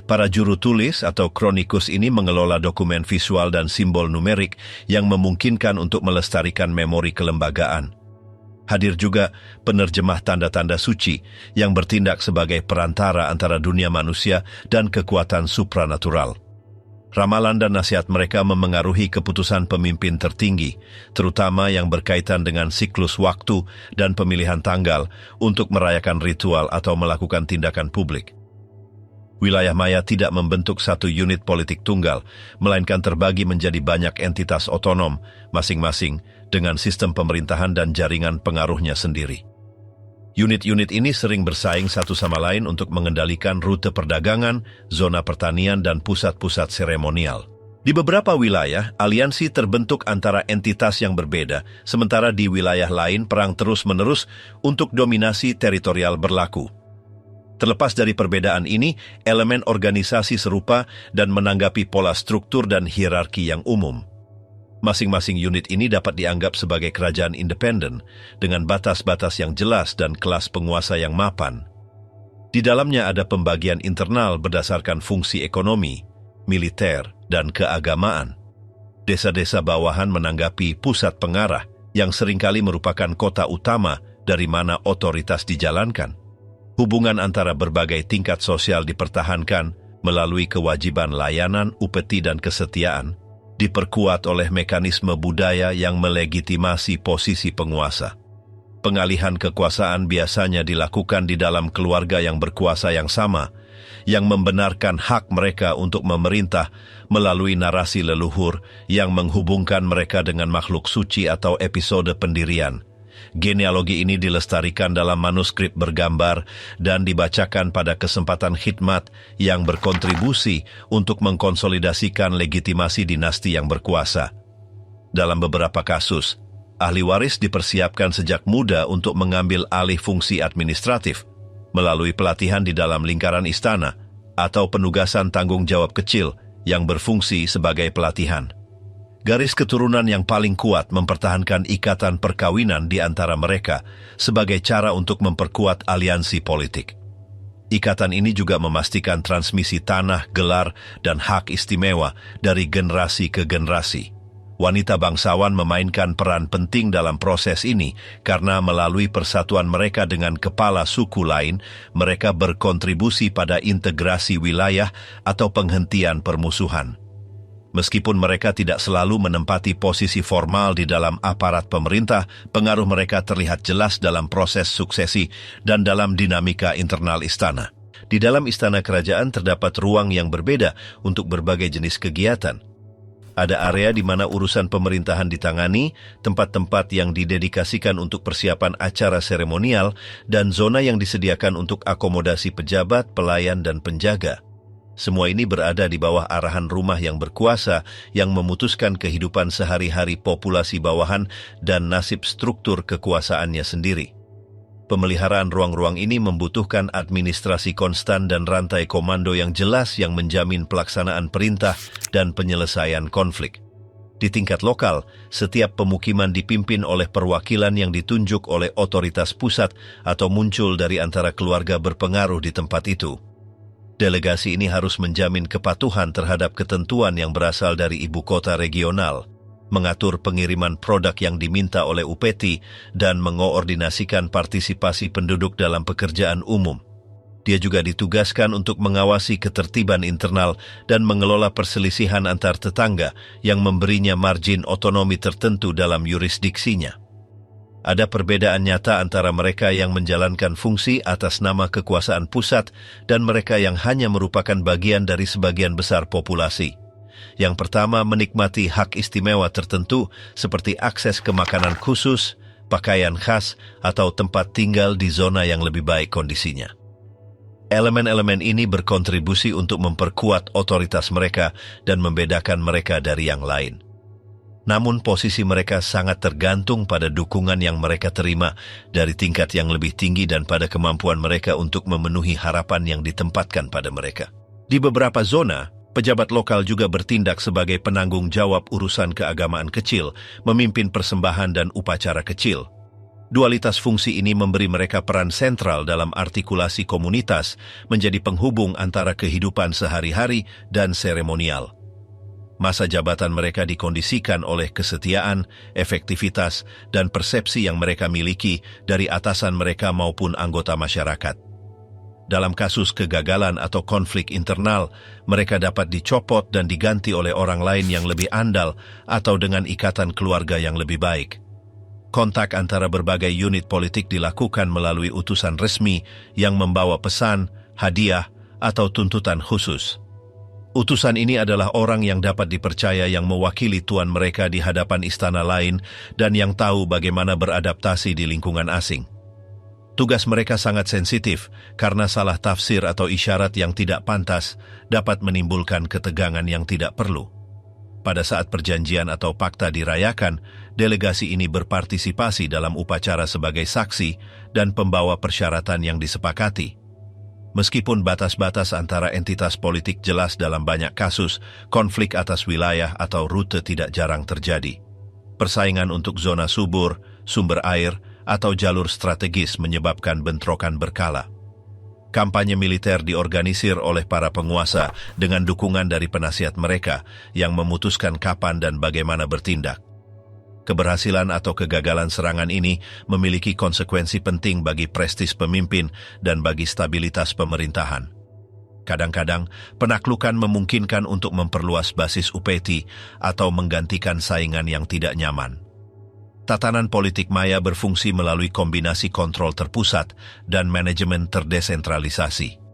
Para juru tulis atau kronikus ini mengelola dokumen visual dan simbol numerik yang memungkinkan untuk melestarikan memori kelembagaan. Hadir juga penerjemah tanda-tanda suci yang bertindak sebagai perantara antara dunia manusia dan kekuatan supranatural. Ramalan dan nasihat mereka memengaruhi keputusan pemimpin tertinggi, terutama yang berkaitan dengan siklus waktu dan pemilihan tanggal untuk merayakan ritual atau melakukan tindakan publik. Wilayah Maya tidak membentuk satu unit politik tunggal, melainkan terbagi menjadi banyak entitas otonom, masing-masing dengan sistem pemerintahan dan jaringan pengaruhnya sendiri. Unit-unit ini sering bersaing satu sama lain untuk mengendalikan rute perdagangan, zona pertanian, dan pusat-pusat seremonial. Di beberapa wilayah, aliansi terbentuk antara entitas yang berbeda, sementara di wilayah lain perang terus-menerus untuk dominasi teritorial berlaku. Terlepas dari perbedaan ini, elemen organisasi serupa dan menanggapi pola struktur dan hierarki yang umum. Masing-masing unit ini dapat dianggap sebagai kerajaan independen, dengan batas-batas yang jelas dan kelas penguasa yang mapan. Di dalamnya ada pembagian internal berdasarkan fungsi ekonomi, militer, dan keagamaan. Desa-desa bawahan menanggapi pusat pengarah, yang seringkali merupakan kota utama dari mana otoritas dijalankan. Hubungan antara berbagai tingkat sosial dipertahankan melalui kewajiban layanan, upeti, dan kesetiaan, diperkuat oleh mekanisme budaya yang melegitimasi posisi penguasa. Pengalihan kekuasaan biasanya dilakukan di dalam keluarga yang berkuasa yang sama, yang membenarkan hak mereka untuk memerintah melalui narasi leluhur yang menghubungkan mereka dengan makhluk suci atau episode pendirian. Genealogi ini dilestarikan dalam manuskrip bergambar dan dibacakan pada kesempatan khidmat yang berkontribusi untuk mengkonsolidasikan legitimasi dinasti yang berkuasa. Dalam beberapa kasus, Ahli waris dipersiapkan sejak muda untuk mengambil alih fungsi administratif, melalui pelatihan di dalam lingkaran istana, atau penugasan tanggung jawab kecil yang berfungsi sebagai pelatihan. Garis keturunan yang paling kuat mempertahankan ikatan perkawinan di antara mereka sebagai cara untuk memperkuat aliansi politik. Ikatan ini juga memastikan transmisi tanah, gelar, dan hak istimewa dari generasi ke generasi. Wanita bangsawan memainkan peran penting dalam proses ini karena melalui persatuan mereka dengan kepala suku lain, mereka berkontribusi pada integrasi wilayah atau penghentian permusuhan. Meskipun mereka tidak selalu menempati posisi formal di dalam aparat pemerintah, pengaruh mereka terlihat jelas dalam proses suksesi dan dalam dinamika internal istana. Di dalam istana kerajaan terdapat ruang yang berbeda untuk berbagai jenis kegiatan. Ada area di mana urusan pemerintahan ditangani, tempat-tempat yang didedikasikan untuk persiapan acara seremonial, dan zona yang disediakan untuk akomodasi pejabat, pelayan, dan penjaga. Semua ini berada di bawah arahan rumah yang berkuasa yang memutuskan kehidupan sehari-hari populasi bawahan dan nasib struktur kekuasaannya sendiri. Pemeliharaan ruang-ruang ini membutuhkan administrasi konstan dan rantai komando yang jelas yang menjamin pelaksanaan perintah dan penyelesaian konflik. Di tingkat lokal, setiap pemukiman dipimpin oleh perwakilan yang ditunjuk oleh otoritas pusat atau muncul dari antara keluarga berpengaruh di tempat itu. Delegasi ini harus menjamin kepatuhan terhadap ketentuan yang berasal dari ibu kota regional, mengatur pengiriman produk yang diminta oleh Upeti, dan mengoordinasikan partisipasi penduduk dalam pekerjaan umum. Dia juga ditugaskan untuk mengawasi ketertiban internal dan mengelola perselisihan antar tetangga yang memberinya margin otonomi tertentu dalam yurisdiksinya. Ada perbedaan nyata antara mereka yang menjalankan fungsi atas nama kekuasaan pusat dan mereka yang hanya merupakan bagian dari sebagian besar populasi. Yang pertama, menikmati hak istimewa tertentu seperti akses ke makanan khusus, pakaian khas, atau tempat tinggal di zona yang lebih baik kondisinya. Elemen-elemen ini berkontribusi untuk memperkuat otoritas mereka dan membedakan mereka dari yang lain. Namun posisi mereka sangat tergantung pada dukungan yang mereka terima dari tingkat yang lebih tinggi dan pada kemampuan mereka untuk memenuhi harapan yang ditempatkan pada mereka. Di beberapa zona, pejabat lokal juga bertindak sebagai penanggung jawab urusan keagamaan kecil, memimpin persembahan dan upacara kecil. Dualitas fungsi ini memberi mereka peran sentral dalam artikulasi komunitas, menjadi penghubung antara kehidupan sehari-hari dan seremonial. Masa jabatan mereka dikondisikan oleh kesetiaan, efektivitas, dan persepsi yang mereka miliki dari atasan mereka maupun anggota masyarakat. Dalam kasus kegagalan atau konflik internal, mereka dapat dicopot dan diganti oleh orang lain yang lebih andal atau dengan ikatan keluarga yang lebih baik. Kontak antara berbagai unit politik dilakukan melalui utusan resmi yang membawa pesan, hadiah, atau tuntutan khusus. Utusan ini adalah orang yang dapat dipercaya yang mewakili tuan mereka di hadapan istana lain dan yang tahu bagaimana beradaptasi di lingkungan asing. Tugas mereka sangat sensitif karena salah tafsir atau isyarat yang tidak pantas dapat menimbulkan ketegangan yang tidak perlu. Pada saat perjanjian atau fakta dirayakan, delegasi ini berpartisipasi dalam upacara sebagai saksi dan pembawa persyaratan yang disepakati. Meskipun batas-batas antara entitas politik jelas dalam banyak kasus, konflik atas wilayah atau rute tidak jarang terjadi. Persaingan untuk zona subur, sumber air, atau jalur strategis menyebabkan bentrokan berkala. Kampanye militer diorganisir oleh para penguasa dengan dukungan dari penasihat mereka yang memutuskan kapan dan bagaimana bertindak. Keberhasilan atau kegagalan serangan ini memiliki konsekuensi penting bagi prestis pemimpin dan bagi stabilitas pemerintahan. Kadang-kadang, penaklukan memungkinkan untuk memperluas basis Upeti atau menggantikan saingan yang tidak nyaman. Tatanan politik maya berfungsi melalui kombinasi kontrol terpusat dan manajemen terdesentralisasi.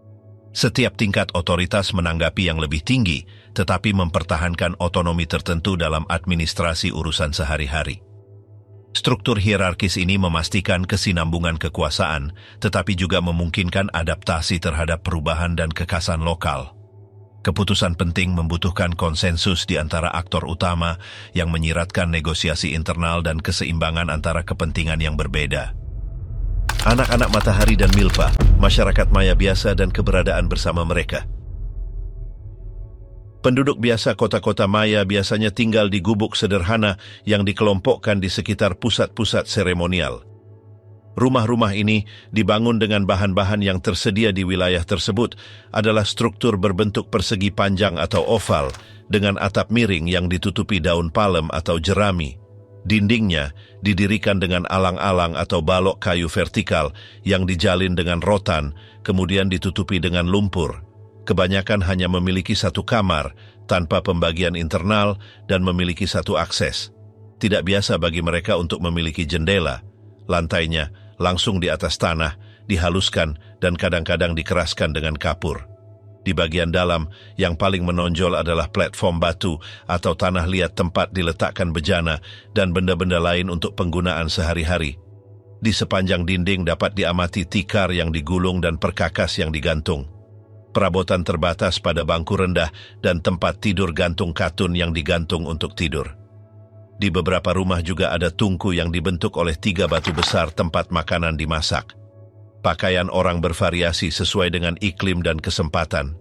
Setiap tingkat otoritas menanggapi yang lebih tinggi, tetapi mempertahankan otonomi tertentu dalam administrasi urusan sehari-hari. Struktur hierarkis ini memastikan kesinambungan kekuasaan, tetapi juga memungkinkan adaptasi terhadap perubahan dan kekhasan lokal. Keputusan penting membutuhkan konsensus di antara aktor utama yang menyiratkan negosiasi internal dan keseimbangan antara kepentingan yang berbeda. Anak-anak matahari dan milpa, masyarakat Maya biasa dan keberadaan bersama mereka. Penduduk biasa kota-kota Maya biasanya tinggal di gubuk sederhana yang dikelompokkan di sekitar pusat-pusat seremonial. Rumah-rumah ini dibangun dengan bahan-bahan yang tersedia di wilayah tersebut adalah struktur berbentuk persegi panjang atau oval dengan atap miring yang ditutupi daun palem atau jerami. Dindingnya didirikan dengan alang-alang atau balok kayu vertikal yang dijalin dengan rotan, kemudian ditutupi dengan lumpur. Kebanyakan hanya memiliki satu kamar tanpa pembagian internal dan memiliki satu akses. Tidak biasa bagi mereka untuk memiliki jendela. Lantainya langsung di atas tanah, dihaluskan dan kadang-kadang dikeraskan dengan kapur. Di bagian dalam, yang paling menonjol adalah platform batu atau tanah liat tempat diletakkan bejana dan benda-benda lain untuk penggunaan sehari-hari. Di sepanjang dinding dapat diamati tikar yang digulung dan perkakas yang digantung. Perabotan terbatas pada bangku rendah dan tempat tidur gantung katun yang digantung untuk tidur. Di beberapa rumah juga ada tungku yang dibentuk oleh 3 batu besar tempat makanan dimasak. Pakaian orang bervariasi sesuai dengan iklim dan kesempatan.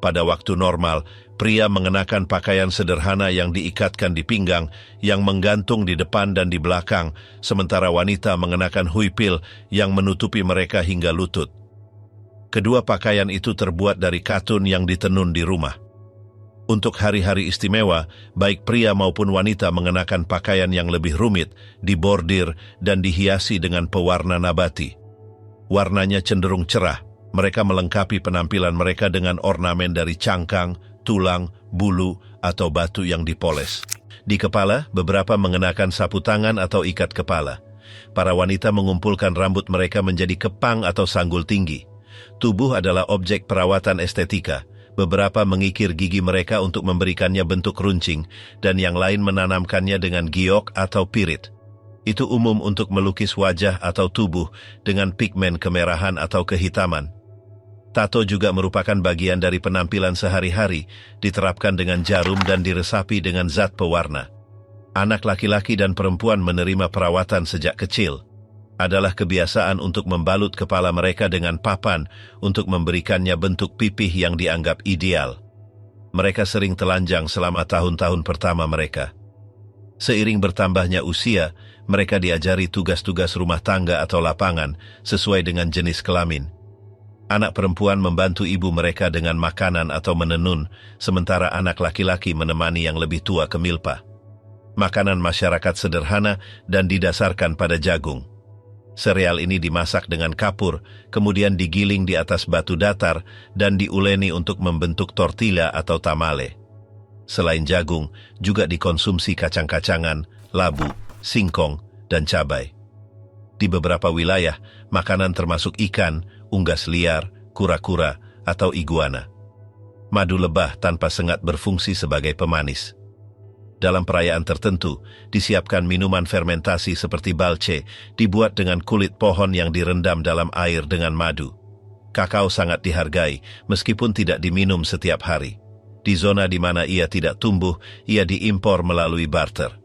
Pada waktu normal, pria mengenakan pakaian sederhana yang diikatkan di pinggang, yang menggantung di depan dan di belakang, sementara wanita mengenakan huipil yang menutupi mereka hingga lutut. Kedua pakaian itu terbuat dari katun yang ditenun di rumah. Untuk hari-hari istimewa, baik pria maupun wanita mengenakan pakaian yang lebih rumit, dibordir dan dihiasi dengan pewarna nabati. Warnanya cenderung cerah. Mereka melengkapi penampilan mereka dengan ornamen dari cangkang, tulang, bulu, atau batu yang dipoles. Di kepala, beberapa mengenakan sapu tangan atau ikat kepala. Para wanita mengumpulkan rambut mereka menjadi kepang atau sanggul tinggi. Tubuh adalah objek perawatan estetika. Beberapa mengikir gigi mereka untuk memberikannya bentuk runcing, dan yang lain menanamkannya dengan giok atau pirit. Itu umum untuk melukis wajah atau tubuh dengan pigmen kemerahan atau kehitaman. Tato juga merupakan bagian dari penampilan sehari-hari, diterapkan dengan jarum dan diresapi dengan zat pewarna. Anak laki-laki dan perempuan menerima perawatan sejak kecil. Adalah kebiasaan untuk membalut kepala mereka dengan papan untuk memberikannya bentuk pipih yang dianggap ideal. Mereka sering telanjang selama tahun-tahun pertama mereka. Seiring bertambahnya usia, mereka diajari tugas-tugas rumah tangga atau lapangan sesuai dengan jenis kelamin. Anak perempuan membantu ibu mereka dengan makanan atau menenun, sementara anak laki-laki menemani yang lebih tua ke milpa. Makanan masyarakat sederhana dan didasarkan pada jagung. Sereal ini dimasak dengan kapur, kemudian digiling di atas batu datar dan diuleni untuk membentuk tortilla atau tamale. Selain jagung, juga dikonsumsi kacang-kacangan, labu, singkong, dan cabai. Di beberapa wilayah, makanan termasuk ikan, unggas liar, kura-kura, atau iguana. Madu lebah tanpa sengat berfungsi sebagai pemanis. Dalam perayaan tertentu, disiapkan minuman fermentasi seperti balce, dibuat dengan kulit pohon yang direndam dalam air dengan madu. Kakao sangat dihargai, meskipun tidak diminum setiap hari. Di zona di mana ia tidak tumbuh, ia diimpor melalui barter.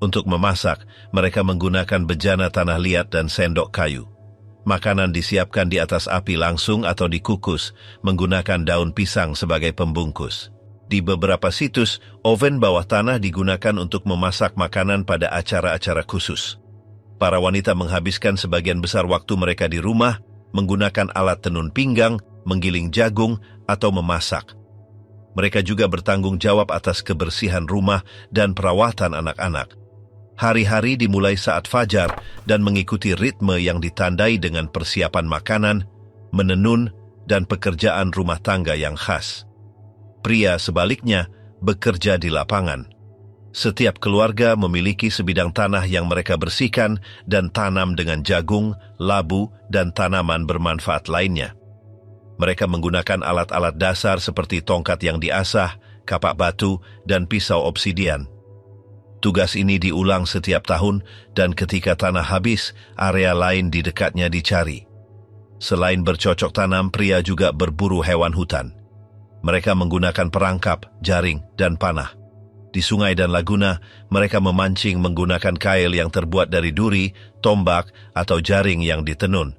Untuk memasak, mereka menggunakan bejana tanah liat dan sendok kayu. Makanan disiapkan di atas api langsung atau dikukus, menggunakan daun pisang sebagai pembungkus. Di beberapa situs, oven bawah tanah digunakan untuk memasak makanan pada acara-acara khusus. Para wanita menghabiskan sebagian besar waktu mereka di rumah, menggunakan alat tenun pinggang, menggiling jagung, atau memasak. Mereka juga bertanggung jawab atas kebersihan rumah dan perawatan anak-anak. Hari-hari dimulai saat fajar dan mengikuti ritme yang ditandai dengan persiapan makanan, menenun, dan pekerjaan rumah tangga yang khas. Pria sebaliknya bekerja di lapangan. Setiap keluarga memiliki sebidang tanah yang mereka bersihkan dan tanam dengan jagung, labu, dan tanaman bermanfaat lainnya. Mereka menggunakan alat-alat dasar seperti tongkat yang diasah, kapak batu, dan pisau obsidian. Tugas ini diulang setiap tahun, dan ketika tanah habis, area lain di dekatnya dicari. Selain bercocok tanam, pria juga berburu hewan hutan. Mereka menggunakan perangkap, jaring, dan panah. Di sungai dan laguna, mereka memancing menggunakan kail yang terbuat dari duri, tombak, atau jaring yang ditenun.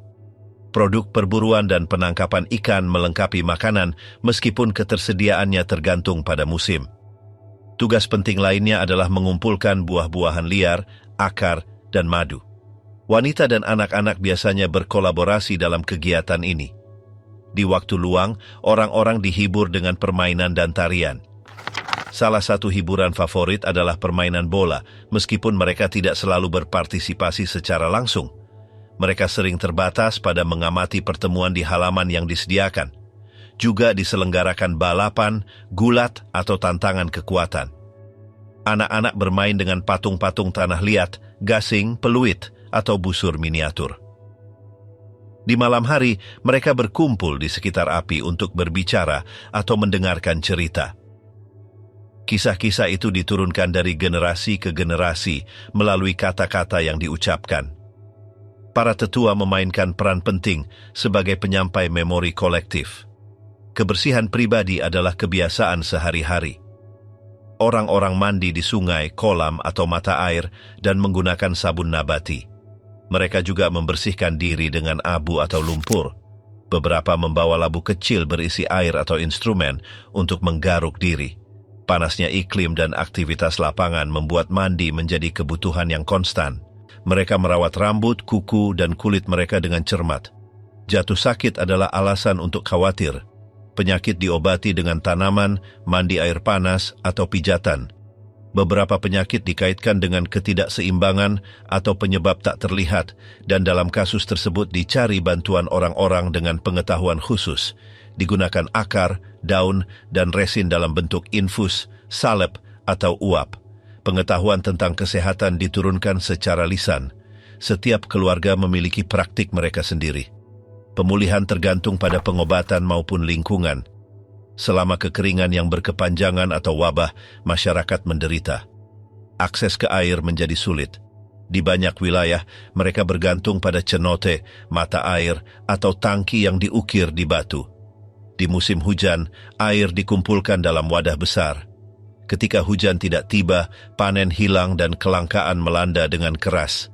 Produk perburuan dan penangkapan ikan melengkapi makanan meskipun ketersediaannya tergantung pada musim. Tugas penting lainnya adalah mengumpulkan buah-buahan liar, akar, dan madu. Wanita dan anak-anak biasanya berkolaborasi dalam kegiatan ini. Di waktu luang, orang-orang dihibur dengan permainan dan tarian. Salah satu hiburan favorit adalah permainan bola, meskipun mereka tidak selalu berpartisipasi secara langsung. Mereka sering terbatas pada mengamati pertemuan di halaman yang disediakan. Juga diselenggarakan balapan, gulat, atau tantangan kekuatan. Anak-anak bermain dengan patung-patung tanah liat, gasing, peluit, atau busur miniatur. Di malam hari, mereka berkumpul di sekitar api untuk berbicara atau mendengarkan cerita. Kisah-kisah itu diturunkan dari generasi ke generasi melalui kata-kata yang diucapkan. Para tetua memainkan peran penting sebagai penyampai memori kolektif. Kebersihan pribadi adalah kebiasaan sehari-hari. Orang-orang mandi di sungai, kolam, atau mata air dan menggunakan sabun nabati. Mereka juga membersihkan diri dengan abu atau lumpur. Beberapa membawa labu kecil berisi air atau instrumen untuk menggaruk diri. Panasnya iklim dan aktivitas lapangan membuat mandi menjadi kebutuhan yang konstan. Mereka merawat rambut, kuku, dan kulit mereka dengan cermat. Jatuh sakit adalah alasan untuk khawatir. Penyakit diobati dengan tanaman, mandi air panas, atau pijatan. Beberapa penyakit dikaitkan dengan ketidakseimbangan atau penyebab tak terlihat, dan dalam kasus tersebut dicari bantuan orang-orang dengan pengetahuan khusus. Digunakan akar, daun, dan resin dalam bentuk infus, salep, atau uap. Pengetahuan tentang kesehatan diturunkan secara lisan. Setiap keluarga memiliki praktik mereka sendiri. Pemulihan tergantung pada pengobatan maupun lingkungan. Selama kekeringan yang berkepanjangan atau wabah, masyarakat menderita. Akses ke air menjadi sulit. Di banyak wilayah, mereka bergantung pada cenote, mata air, atau tangki yang diukir di batu. Di musim hujan, air dikumpulkan dalam wadah besar. Ketika hujan tidak tiba, panen hilang dan kelangkaan melanda dengan keras.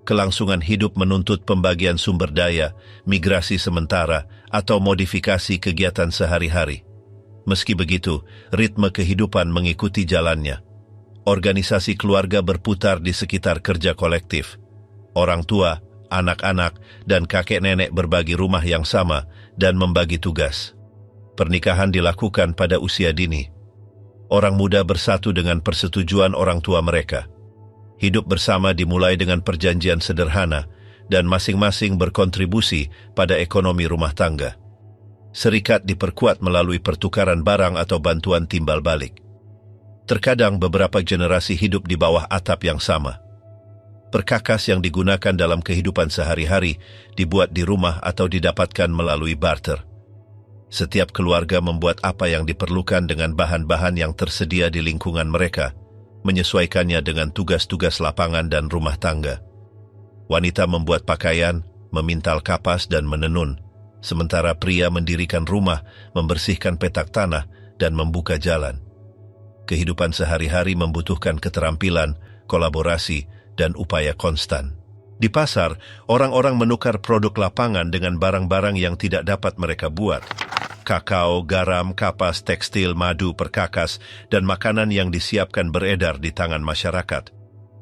Kelangsungan hidup menuntut pembagian sumber daya, migrasi sementara, atau modifikasi kegiatan sehari-hari. Meski begitu, ritme kehidupan mengikuti jalannya. Organisasi keluarga berputar di sekitar kerja kolektif. Orang tua, anak-anak, dan kakek nenek berbagi rumah yang sama dan membagi tugas. Pernikahan dilakukan pada usia dini. Orang muda bersatu dengan persetujuan orang tua mereka. Hidup bersama dimulai dengan perjanjian sederhana, dan masing-masing berkontribusi pada ekonomi rumah tangga. Serikat diperkuat melalui pertukaran barang atau bantuan timbal balik. Terkadang beberapa generasi hidup di bawah atap yang sama. Perkakas yang digunakan dalam kehidupan sehari-hari dibuat di rumah atau didapatkan melalui barter. Setiap keluarga membuat apa yang diperlukan dengan bahan-bahan yang tersedia di lingkungan mereka, menyesuaikannya dengan tugas-tugas lapangan dan rumah tangga. Wanita membuat pakaian, memintal kapas, dan menenun. Sementara pria mendirikan rumah, membersihkan petak tanah, dan membuka jalan. Kehidupan sehari-hari membutuhkan keterampilan, kolaborasi, dan upaya konstan. Di pasar, orang-orang menukar produk lapangan dengan barang-barang yang tidak dapat mereka buat. Kakao, garam, kapas, tekstil, madu, perkakas, dan makanan yang disiapkan beredar di tangan masyarakat.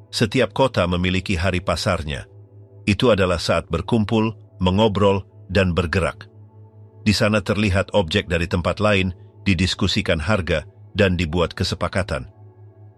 Setiap kota memiliki hari pasarnya. Itu adalah saat berkumpul, mengobrol, dan bergerak. Di sana terlihat objek dari tempat lain, didiskusikan harga, dan dibuat kesepakatan.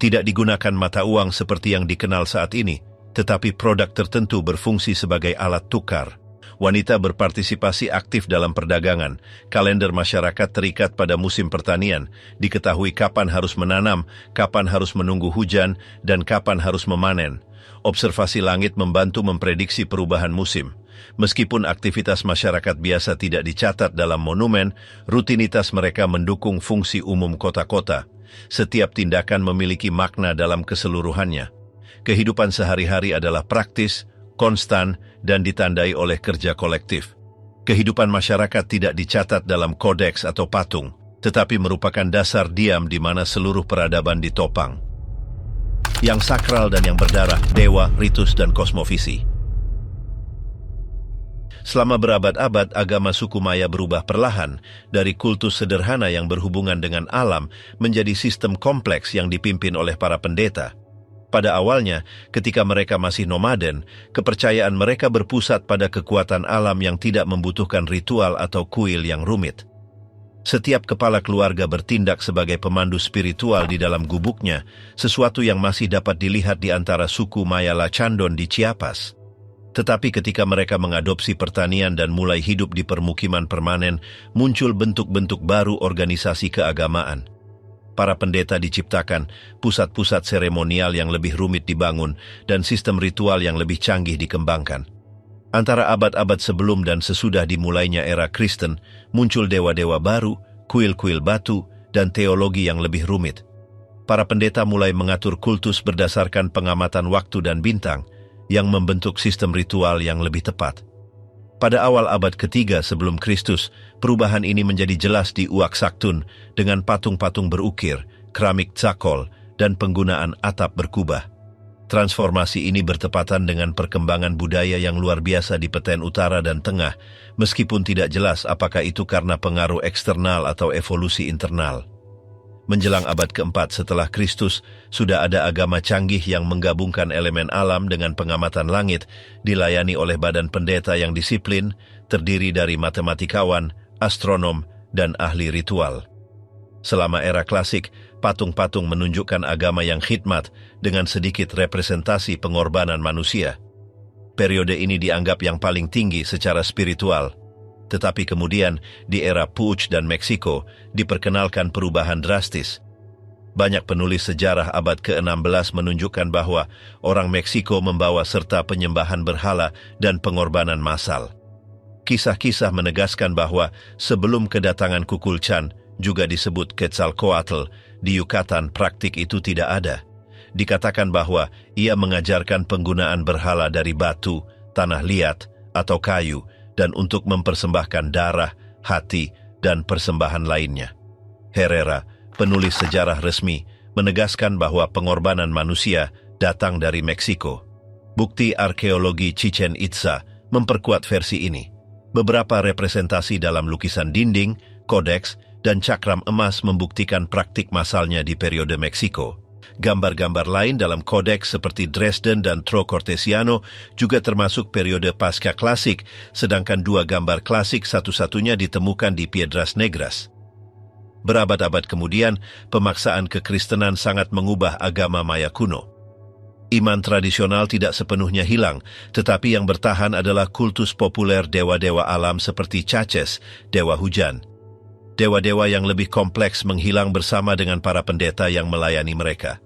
Tidak digunakan mata uang seperti yang dikenal saat ini, tetapi produk tertentu berfungsi sebagai alat tukar. Wanita berpartisipasi aktif dalam perdagangan. Kalender masyarakat terikat pada musim pertanian. Diketahui kapan harus menanam, kapan harus menunggu hujan, dan kapan harus memanen. Observasi langit membantu memprediksi perubahan musim. Meskipun aktivitas masyarakat biasa tidak dicatat dalam monumen, rutinitas mereka mendukung fungsi umum kota-kota. Setiap tindakan memiliki makna dalam keseluruhannya. Kehidupan sehari-hari adalah praktis, konstan, dan ditandai oleh kerja kolektif. Kehidupan masyarakat tidak dicatat dalam kodeks atau patung. tetapi merupakan dasar diam di mana seluruh peradaban ditopang. Yang sakral dan yang berdarah, dewa, ritus, dan kosmofisi. Selama berabad-abad, agama suku Maya berubah perlahan dari kultus sederhana yang berhubungan dengan alam menjadi sistem kompleks yang dipimpin oleh para pendeta. Pada awalnya, ketika mereka masih nomaden, kepercayaan mereka berpusat pada kekuatan alam yang tidak membutuhkan ritual atau kuil yang rumit. Setiap kepala keluarga bertindak sebagai pemandu spiritual di dalam gubuknya, sesuatu yang masih dapat dilihat di antara suku Maya Lacandon di Chiapas. Tetapi ketika mereka mengadopsi pertanian dan mulai hidup di permukiman permanen, muncul bentuk-bentuk baru organisasi keagamaan. Para pendeta diciptakan, pusat-pusat seremonial yang lebih rumit dibangun, dan sistem ritual yang lebih canggih dikembangkan. Antara abad-abad sebelum dan sesudah dimulainya era Kristen, muncul dewa-dewa baru, kuil-kuil batu, dan teologi yang lebih rumit. Para pendeta mulai mengatur kultus berdasarkan pengamatan waktu dan bintang, yang membentuk sistem ritual yang lebih tepat. Pada awal abad ketiga sebelum Kristus, perubahan ini menjadi jelas di Uak Saktun dengan patung-patung berukir, keramik cakol, dan penggunaan atap berkubah. Transformasi ini bertepatan dengan perkembangan budaya yang luar biasa di Peten Utara dan Tengah, meskipun tidak jelas apakah itu karena pengaruh eksternal atau evolusi internal. Menjelang abad keempat setelah Kristus, sudah ada agama canggih yang menggabungkan elemen alam dengan pengamatan langit, dilayani oleh badan pendeta yang disiplin, terdiri dari matematikawan, astronom, dan ahli ritual. Selama era klasik, patung-patung menunjukkan agama yang khidmat dengan sedikit representasi pengorbanan manusia. Periode ini dianggap yang paling tinggi secara spiritual. Tetapi kemudian, di era Puuc dan Meksiko, diperkenalkan perubahan drastis. Banyak penulis sejarah abad ke-16 menunjukkan bahwa orang Meksiko membawa serta penyembahan berhala dan pengorbanan massal. Kisah-kisah menegaskan bahwa sebelum kedatangan Kukulcan, juga disebut Quetzalcoatl, di Yucatan praktik itu tidak ada. Dikatakan bahwa ia mengajarkan penggunaan berhala dari batu, tanah liat, atau kayu, dan untuk mempersembahkan darah, hati, dan persembahan lainnya. Herrera, penulis sejarah resmi, menegaskan bahwa pengorbanan manusia datang dari Meksiko. Bukti arkeologi Chichen Itza memperkuat versi ini. Beberapa representasi dalam lukisan dinding, kodeks, dan cakram emas membuktikan praktik massalnya di periode Meksiko. Gambar-gambar lain dalam kodeks seperti Dresden dan Tro Cortesiano juga termasuk periode pasca klasik, sedangkan dua gambar klasik satu-satunya ditemukan di Piedras Negras. Berabad-abad kemudian, pemaksaan kekristenan sangat mengubah agama Maya kuno. Iman tradisional tidak sepenuhnya hilang, tetapi yang bertahan adalah kultus populer dewa-dewa alam seperti Chaches, dewa hujan. Dewa-dewa yang lebih kompleks menghilang bersama dengan para pendeta yang melayani mereka.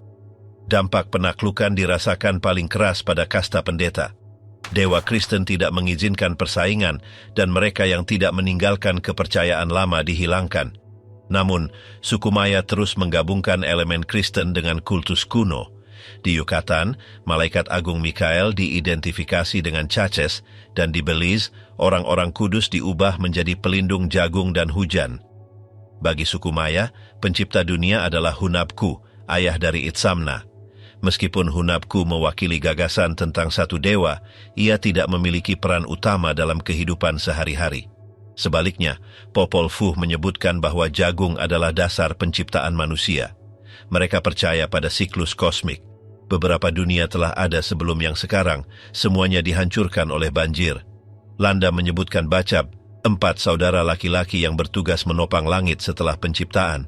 Dampak penaklukan dirasakan paling keras pada kasta pendeta. Dewa Kristen tidak mengizinkan persaingan dan mereka yang tidak meninggalkan kepercayaan lama dihilangkan. Namun, suku Maya terus menggabungkan elemen Kristen dengan kultus kuno. Di Yucatan, Malaikat Agung Mikael diidentifikasi dengan Chaches, dan di Belize, orang-orang kudus diubah menjadi pelindung jagung dan hujan. Bagi suku Maya, pencipta dunia adalah Hunabku, ayah dari Itzamna. Meskipun Hunabku mewakili gagasan tentang satu dewa, ia tidak memiliki peran utama dalam kehidupan sehari-hari. Sebaliknya, Popol Vuh menyebutkan bahwa jagung adalah dasar penciptaan manusia. Mereka percaya pada siklus kosmik. Beberapa dunia telah ada sebelum yang sekarang, semuanya dihancurkan oleh banjir. Landa menyebutkan Bacab, 4 saudara laki-laki yang bertugas menopang langit setelah penciptaan.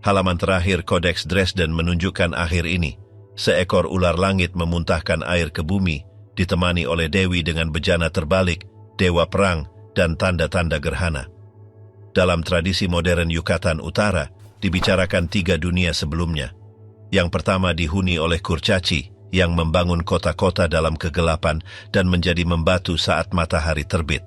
Halaman terakhir Kodeks Dresden menunjukkan akhir ini. Seekor ular langit memuntahkan air ke bumi, ditemani oleh dewi dengan bejana terbalik, dewa perang, dan tanda-tanda gerhana. Dalam tradisi modern Yucatan Utara, dibicarakan 3 dunia sebelumnya. Yang pertama dihuni oleh Kurcaci, yang membangun kota-kota dalam kegelapan dan menjadi membatu saat matahari terbit.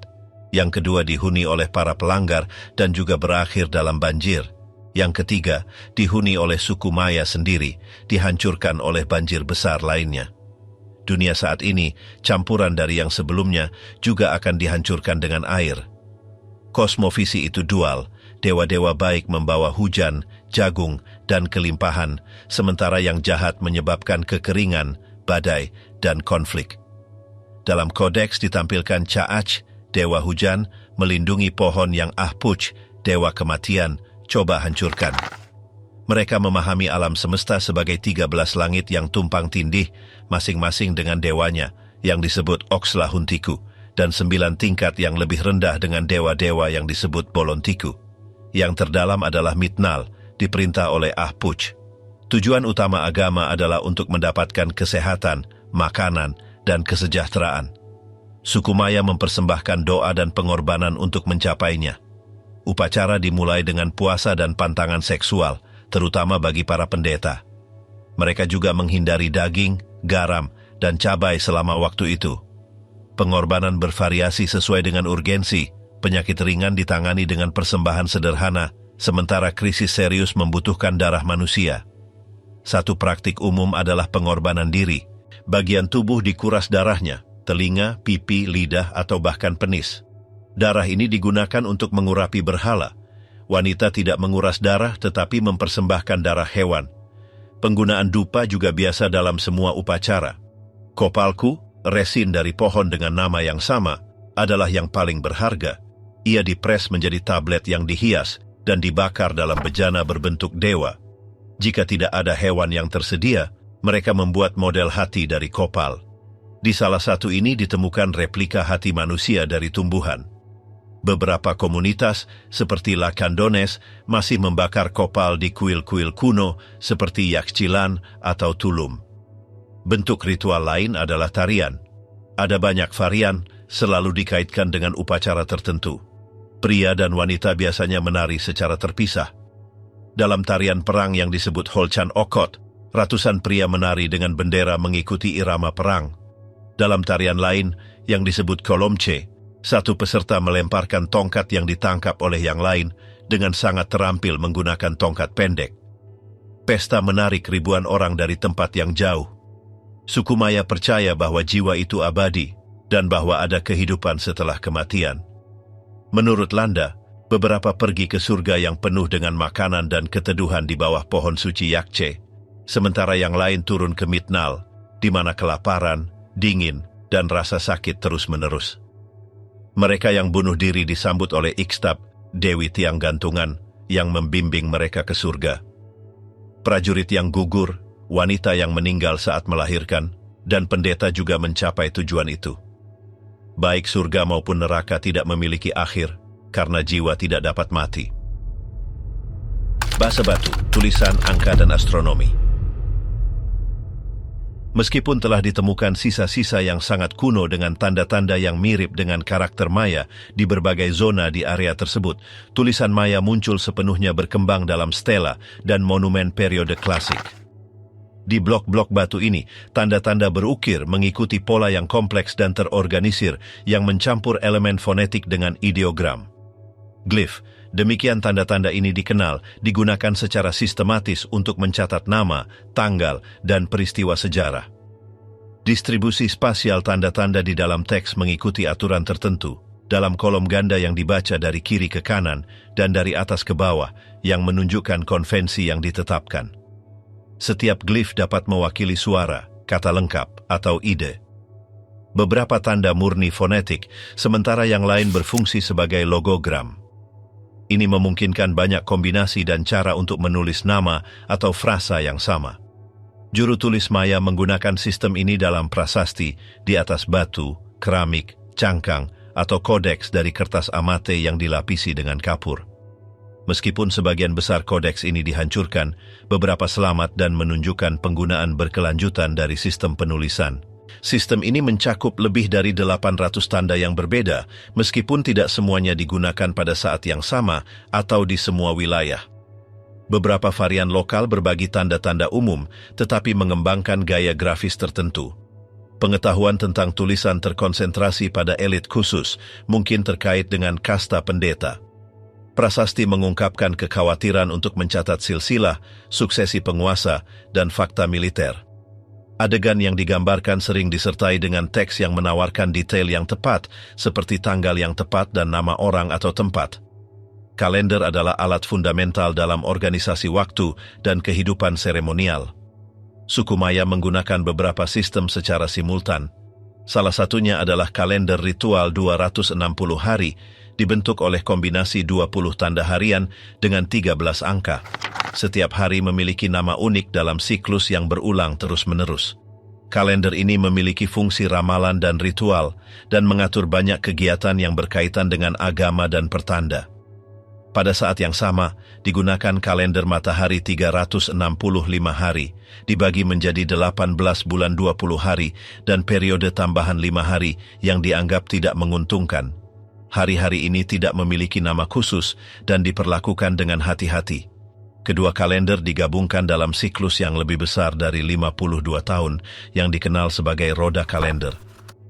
Yang kedua dihuni oleh para pelanggar dan juga berakhir dalam banjir. Yang ketiga dihuni oleh suku Maya sendiri, dihancurkan oleh banjir besar lainnya. Dunia saat ini, campuran dari yang sebelumnya, juga akan dihancurkan dengan air. Kosmofisi itu dual, dewa-dewa baik membawa hujan, jagung, dan kelimpahan, sementara yang jahat menyebabkan kekeringan, badai, dan konflik. Dalam kodeks ditampilkan Caach, dewa hujan, melindungi pohon yang Ahpuch, dewa kematian, coba hancurkan. Mereka memahami alam semesta sebagai 13 langit yang tumpang tindih, masing-masing dengan dewanya, yang disebut Oxlahuntiku, dan 9 tingkat yang lebih rendah dengan dewa-dewa yang disebut Bolontiku. Yang terdalam adalah Mitnal, diperintah oleh Ahpuch. Tujuan utama agama adalah untuk mendapatkan kesehatan, makanan, dan kesejahteraan. Suku Maya mempersembahkan doa dan pengorbanan untuk mencapainya. Upacara dimulai dengan puasa dan pantangan seksual, terutama bagi para pendeta. Mereka juga menghindari daging, garam, dan cabai selama waktu itu. Pengorbanan bervariasi sesuai dengan urgensi. Penyakit ringan ditangani dengan persembahan sederhana, sementara krisis serius membutuhkan darah manusia. Satu praktik umum adalah pengorbanan diri. Bagian tubuh dikuras darahnya, telinga, pipi, lidah, atau bahkan penis. Darah ini digunakan untuk mengurapi berhala. Wanita tidak menguras darah tetapi mempersembahkan darah hewan. Penggunaan dupa juga biasa dalam semua upacara. Kopalku, resin dari pohon dengan nama yang sama, adalah yang paling berharga. Ia dipres menjadi tablet yang dihias dan dibakar dalam bejana berbentuk dewa. Jika tidak ada hewan yang tersedia, mereka membuat model hati dari kopal. Di salah satu ini ditemukan replika hati manusia dari tumbuhan. Beberapa komunitas, seperti Lacandones, masih membakar kopal di kuil-kuil kuno seperti Yaxchilan atau Tulum. Bentuk ritual lain adalah tarian. Ada banyak varian, selalu dikaitkan dengan upacara tertentu. Pria dan wanita biasanya menari secara terpisah. Dalam tarian perang yang disebut Holchan Okot, ratusan pria menari dengan bendera mengikuti irama perang. Dalam tarian lain, yang disebut Kolomche, satu peserta melemparkan tongkat yang ditangkap oleh yang lain dengan sangat terampil menggunakan tongkat pendek. Pesta menarik ribuan orang dari tempat yang jauh. Suku Maya percaya bahwa jiwa itu abadi dan bahwa ada kehidupan setelah kematian. Menurut Landa, beberapa pergi ke surga yang penuh dengan makanan dan keteduhan di bawah pohon suci Yakche, sementara yang lain turun ke Mitnal, di mana kelaparan, dingin, dan rasa sakit terus-menerus. Mereka yang bunuh diri disambut oleh Ixtab, Dewi Tiang Gantungan, yang membimbing mereka ke surga. Prajurit yang gugur, wanita yang meninggal saat melahirkan, dan pendeta juga mencapai tujuan itu. Baik surga maupun neraka tidak memiliki akhir, karena jiwa tidak dapat mati. Basa Batu, tulisan angka dan astronomi. Meskipun telah ditemukan sisa-sisa yang sangat kuno dengan tanda-tanda yang mirip dengan karakter Maya di berbagai zona di area tersebut, tulisan Maya muncul sepenuhnya berkembang dalam stela dan monumen periode klasik. Di blok-blok batu ini, tanda-tanda berukir mengikuti pola yang kompleks dan terorganisir yang mencampur elemen fonetik dengan ideogram. Glyph, demikian tanda-tanda ini dikenal, digunakan secara sistematis untuk mencatat nama, tanggal, dan peristiwa sejarah. Distribusi spasial tanda-tanda di dalam teks mengikuti aturan tertentu, dalam kolom ganda yang dibaca dari kiri ke kanan dan dari atas ke bawah, yang menunjukkan konvensi yang ditetapkan. Setiap glyph dapat mewakili suara, kata lengkap, atau ide. Beberapa tanda murni fonetik, sementara yang lain berfungsi sebagai logogram. Ini memungkinkan banyak kombinasi dan cara untuk menulis nama atau frasa yang sama. Juru tulis Maya menggunakan sistem ini dalam prasasti di atas batu, keramik, cangkang, atau kodeks dari kertas amate yang dilapisi dengan kapur. Meskipun sebagian besar kodeks ini dihancurkan, beberapa selamat dan menunjukkan penggunaan berkelanjutan dari sistem penulisan. Sistem ini mencakup lebih dari 800 tanda yang berbeda, meskipun tidak semuanya digunakan pada saat yang sama atau di semua wilayah. Beberapa varian lokal berbagi tanda-tanda umum, tetapi mengembangkan gaya grafis tertentu. Pengetahuan tentang tulisan terkonsentrasi pada elit khusus, mungkin terkait dengan kasta pendeta. Prasasti mengungkapkan kekhawatiran untuk mencatat silsilah, suksesi penguasa, dan fakta militer. Adegan yang digambarkan sering disertai dengan teks yang menawarkan detail yang tepat, seperti tanggal yang tepat dan nama orang atau tempat. Kalender adalah alat fundamental dalam organisasi waktu dan kehidupan seremonial. Suku Maya menggunakan beberapa sistem secara simultan. Salah satunya adalah kalender ritual 260 hari, dibentuk oleh kombinasi 20 tanda harian dengan 13 angka. Setiap hari memiliki nama unik dalam siklus yang berulang terus-menerus. Kalender ini memiliki fungsi ramalan dan ritual, dan mengatur banyak kegiatan yang berkaitan dengan agama dan pertanda. Pada saat yang sama, digunakan kalender matahari 365 hari, dibagi menjadi 18 bulan 20 hari, dan periode tambahan 5 hari yang dianggap tidak menguntungkan. Hari-hari ini tidak memiliki nama khusus dan diperlakukan dengan hati-hati. Kedua kalender digabungkan dalam siklus yang lebih besar dari 52 tahun yang dikenal sebagai roda kalender.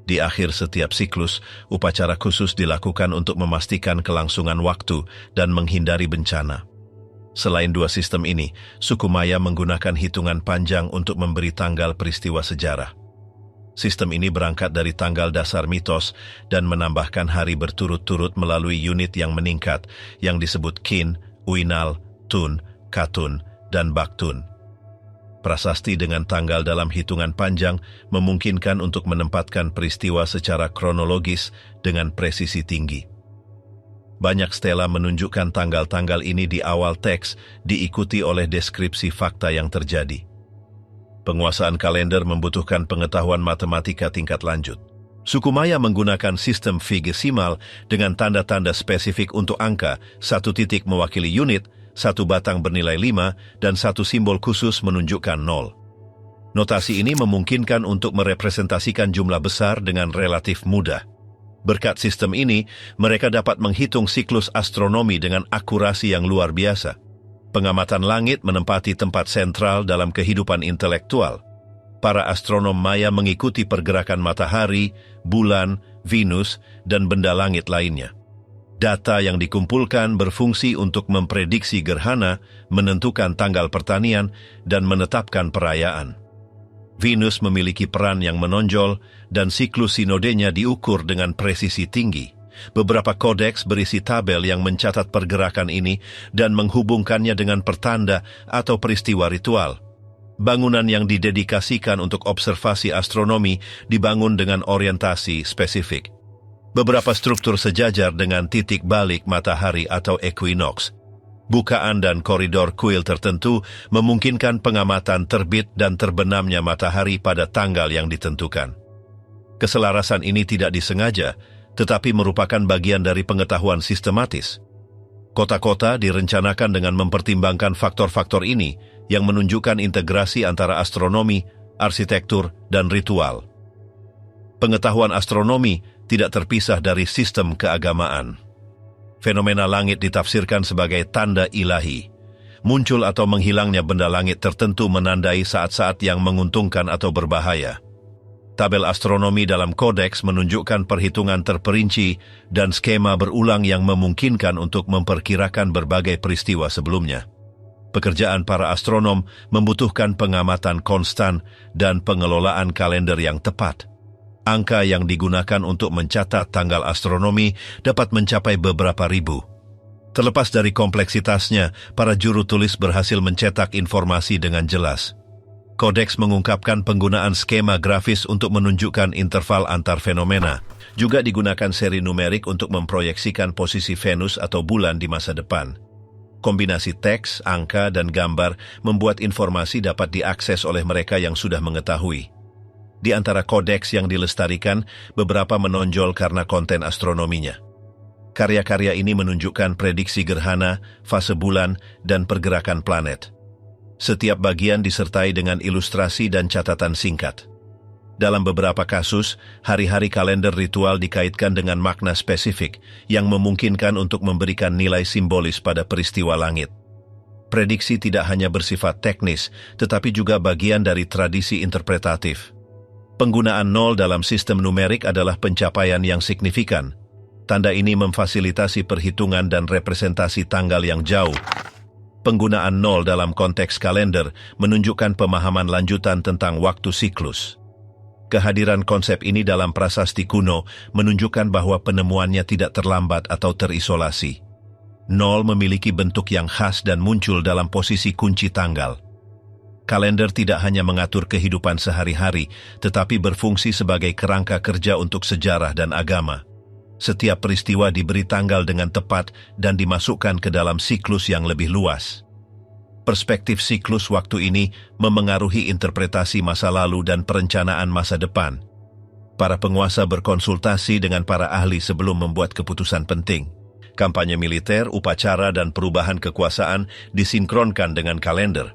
Di akhir setiap siklus, upacara khusus dilakukan untuk memastikan kelangsungan waktu dan menghindari bencana. Selain dua sistem ini, suku Maya menggunakan hitungan panjang untuk memberi tanggal peristiwa sejarah. Sistem ini berangkat dari tanggal dasar mitos dan menambahkan hari berturut-turut melalui unit yang meningkat yang disebut kin, uinal, tun, katun, dan baktun. Prasasti dengan tanggal dalam hitungan panjang memungkinkan untuk menempatkan peristiwa secara kronologis dengan presisi tinggi. Banyak stela menunjukkan tanggal-tanggal ini di awal teks, diikuti oleh deskripsi fakta yang terjadi. Penguasaan kalender membutuhkan pengetahuan matematika tingkat lanjut. Suku Maya menggunakan sistem vigesimal dengan tanda-tanda spesifik untuk angka, 1 titik mewakili unit, 1 batang bernilai 5, dan 1 simbol khusus menunjukkan 0. Notasi ini memungkinkan untuk merepresentasikan jumlah besar dengan relatif mudah. Berkat sistem ini, mereka dapat menghitung siklus astronomi dengan akurasi yang luar biasa. Pengamatan langit menempati tempat sentral dalam kehidupan intelektual. Para astronom Maya mengikuti pergerakan matahari, bulan, Venus, dan benda langit lainnya. Data yang dikumpulkan berfungsi untuk memprediksi gerhana, menentukan tanggal pertanian, dan menetapkan perayaan. Venus memiliki peran yang menonjol, dan siklus sinodenya diukur dengan presisi tinggi. Beberapa kodeks berisi tabel yang mencatat pergerakan ini dan menghubungkannya dengan pertanda atau peristiwa ritual. Bangunan yang didedikasikan untuk observasi astronomi dibangun dengan orientasi spesifik. Beberapa struktur sejajar dengan titik balik matahari atau equinox. Bukaan dan koridor kuil tertentu memungkinkan pengamatan terbit dan terbenamnya matahari pada tanggal yang ditentukan. Keselarasan ini tidak disengaja, tetapi merupakan bagian dari pengetahuan sistematis. Kota-kota direncanakan dengan mempertimbangkan faktor-faktor ini yang menunjukkan integrasi antara astronomi, arsitektur, dan ritual. Pengetahuan astronomi tidak terpisah dari sistem keagamaan. Fenomena langit ditafsirkan sebagai tanda ilahi. Muncul atau menghilangnya benda langit tertentu menandai saat-saat yang menguntungkan atau berbahaya. Tabel astronomi dalam kodeks menunjukkan perhitungan terperinci dan skema berulang yang memungkinkan untuk memperkirakan berbagai peristiwa sebelumnya. Pekerjaan para astronom membutuhkan pengamatan konstan dan pengelolaan kalender yang tepat. Angka yang digunakan untuk mencatat tanggal astronomi dapat mencapai beberapa ribu. Terlepas dari kompleksitasnya, para juru tulis berhasil mencetak informasi dengan jelas. Kodeks mengungkapkan penggunaan skema grafis untuk menunjukkan interval antar fenomena. Juga digunakan seri numerik untuk memproyeksikan posisi Venus atau bulan di masa depan. Kombinasi teks, angka, dan gambar membuat informasi dapat diakses oleh mereka yang sudah mengetahui. Di antara kodeks yang dilestarikan, beberapa menonjol karena konten astronominya. Karya-karya ini menunjukkan prediksi gerhana, fase bulan, dan pergerakan planet. Setiap bagian disertai dengan ilustrasi dan catatan singkat. Dalam beberapa kasus, hari-hari kalender ritual dikaitkan dengan makna spesifik yang memungkinkan untuk memberikan nilai simbolis pada peristiwa langit. Prediksi tidak hanya bersifat teknis, tetapi juga bagian dari tradisi interpretatif. Penggunaan 0 dalam sistem numerik adalah pencapaian yang signifikan. Tanda ini memfasilitasi perhitungan dan representasi tanggal yang jauh. Penggunaan 0 dalam konteks kalender menunjukkan pemahaman lanjutan tentang waktu siklus. Kehadiran konsep ini dalam prasasti kuno menunjukkan bahwa penemuannya tidak terlambat atau terisolasi. Nol memiliki bentuk yang khas dan muncul dalam posisi kunci tanggal. Kalender tidak hanya mengatur kehidupan sehari-hari, tetapi berfungsi sebagai kerangka kerja untuk sejarah dan agama. Setiap peristiwa diberi tanggal dengan tepat dan dimasukkan ke dalam siklus yang lebih luas. Perspektif siklus waktu ini memengaruhi interpretasi masa lalu dan perencanaan masa depan. Para penguasa berkonsultasi dengan para ahli sebelum membuat keputusan penting. Kampanye militer, upacara, dan perubahan kekuasaan disinkronkan dengan kalender.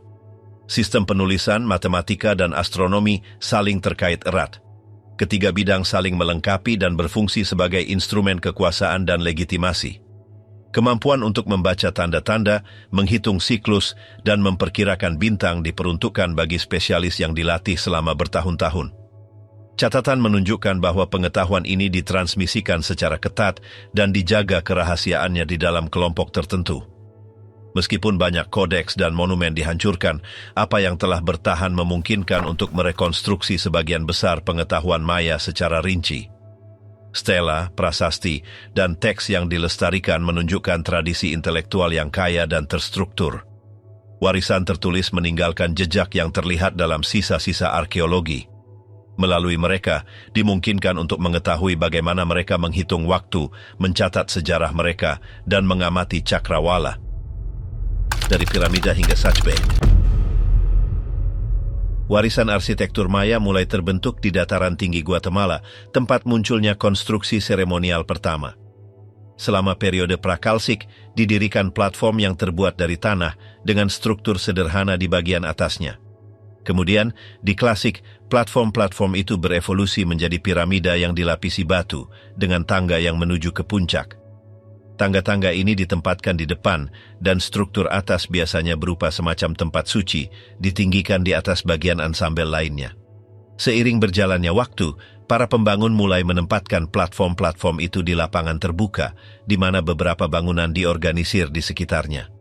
Sistem penulisan, matematika, dan astronomi saling terkait erat. Ketiga bidang saling melengkapi dan berfungsi sebagai instrumen kekuasaan dan legitimasi. Kemampuan untuk membaca tanda-tanda, menghitung siklus, dan memperkirakan bintang diperuntukkan bagi spesialis yang dilatih selama bertahun-tahun. Catatan menunjukkan bahwa pengetahuan ini ditransmisikan secara ketat dan dijaga kerahasiaannya di dalam kelompok tertentu. Meskipun banyak kodeks dan monumen dihancurkan, apa yang telah bertahan memungkinkan untuk merekonstruksi sebagian besar pengetahuan Maya secara rinci. Stela, prasasti, dan teks yang dilestarikan menunjukkan tradisi intelektual yang kaya dan terstruktur. Warisan tertulis meninggalkan jejak yang terlihat dalam sisa-sisa arkeologi. Melalui mereka, dimungkinkan untuk mengetahui bagaimana mereka menghitung waktu, mencatat sejarah mereka, dan mengamati cakrawala. Dari piramida hingga Sajbe. Warisan arsitektur Maya mulai terbentuk di dataran tinggi Guatemala, tempat munculnya konstruksi seremonial pertama. Selama periode prakalsik, didirikan platform yang terbuat dari tanah dengan struktur sederhana di bagian atasnya. Kemudian, di klasik, platform-platform itu berevolusi menjadi piramida yang dilapisi batu dengan tangga yang menuju ke puncak. Tangga-tangga ini ditempatkan di depan, dan struktur atas biasanya berupa semacam tempat suci, ditinggikan di atas bagian ansambel lainnya. Seiring berjalannya waktu, para pembangun mulai menempatkan platform-platform itu di lapangan terbuka, di mana beberapa bangunan diorganisir di sekitarnya.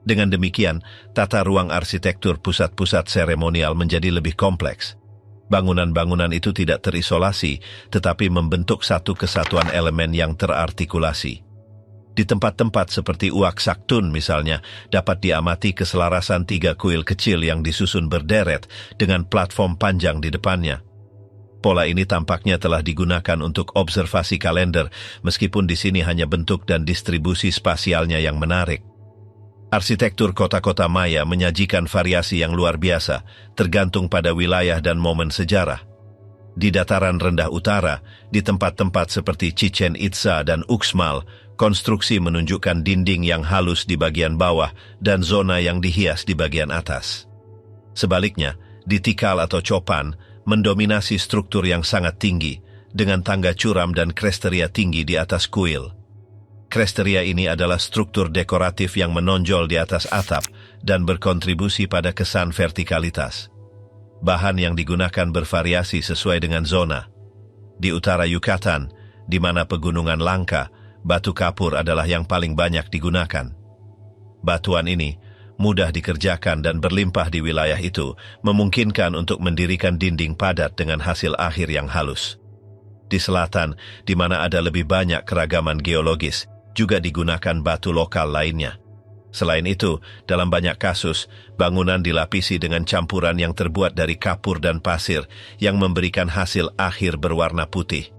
Dengan demikian, tata ruang arsitektur pusat-pusat seremonial menjadi lebih kompleks. Bangunan-bangunan itu tidak terisolasi, tetapi membentuk satu kesatuan elemen yang terartikulasi. Di tempat-tempat seperti Uak Saktun misalnya, dapat diamati keselarasan tiga kuil kecil yang disusun berderet dengan platform panjang di depannya. Pola ini tampaknya telah digunakan untuk observasi kalender, meskipun di sini hanya bentuk dan distribusi spasialnya yang menarik. Arsitektur kota-kota Maya menyajikan variasi yang luar biasa, tergantung pada wilayah dan momen sejarah. Di dataran rendah utara, di tempat-tempat seperti Chichen Itza dan Uxmal, konstruksi menunjukkan dinding yang halus di bagian bawah dan zona yang dihias di bagian atas. Sebaliknya, di Tikal atau Copan, mendominasi struktur yang sangat tinggi, dengan tangga curam dan kresteria tinggi di atas kuil. Kresteria ini adalah struktur dekoratif yang menonjol di atas atap dan berkontribusi pada kesan vertikalitas. Bahan yang digunakan bervariasi sesuai dengan zona. Di utara Yucatan, di mana pegunungan langka, batu kapur adalah yang paling banyak digunakan. Batuan ini mudah dikerjakan dan berlimpah di wilayah itu, memungkinkan untuk mendirikan dinding padat dengan hasil akhir yang halus. Di selatan, di mana ada lebih banyak keragaman geologis, juga digunakan batu lokal lainnya. Selain itu, dalam banyak kasus, bangunan dilapisi dengan campuran yang terbuat dari kapur dan pasir yang memberikan hasil akhir berwarna putih.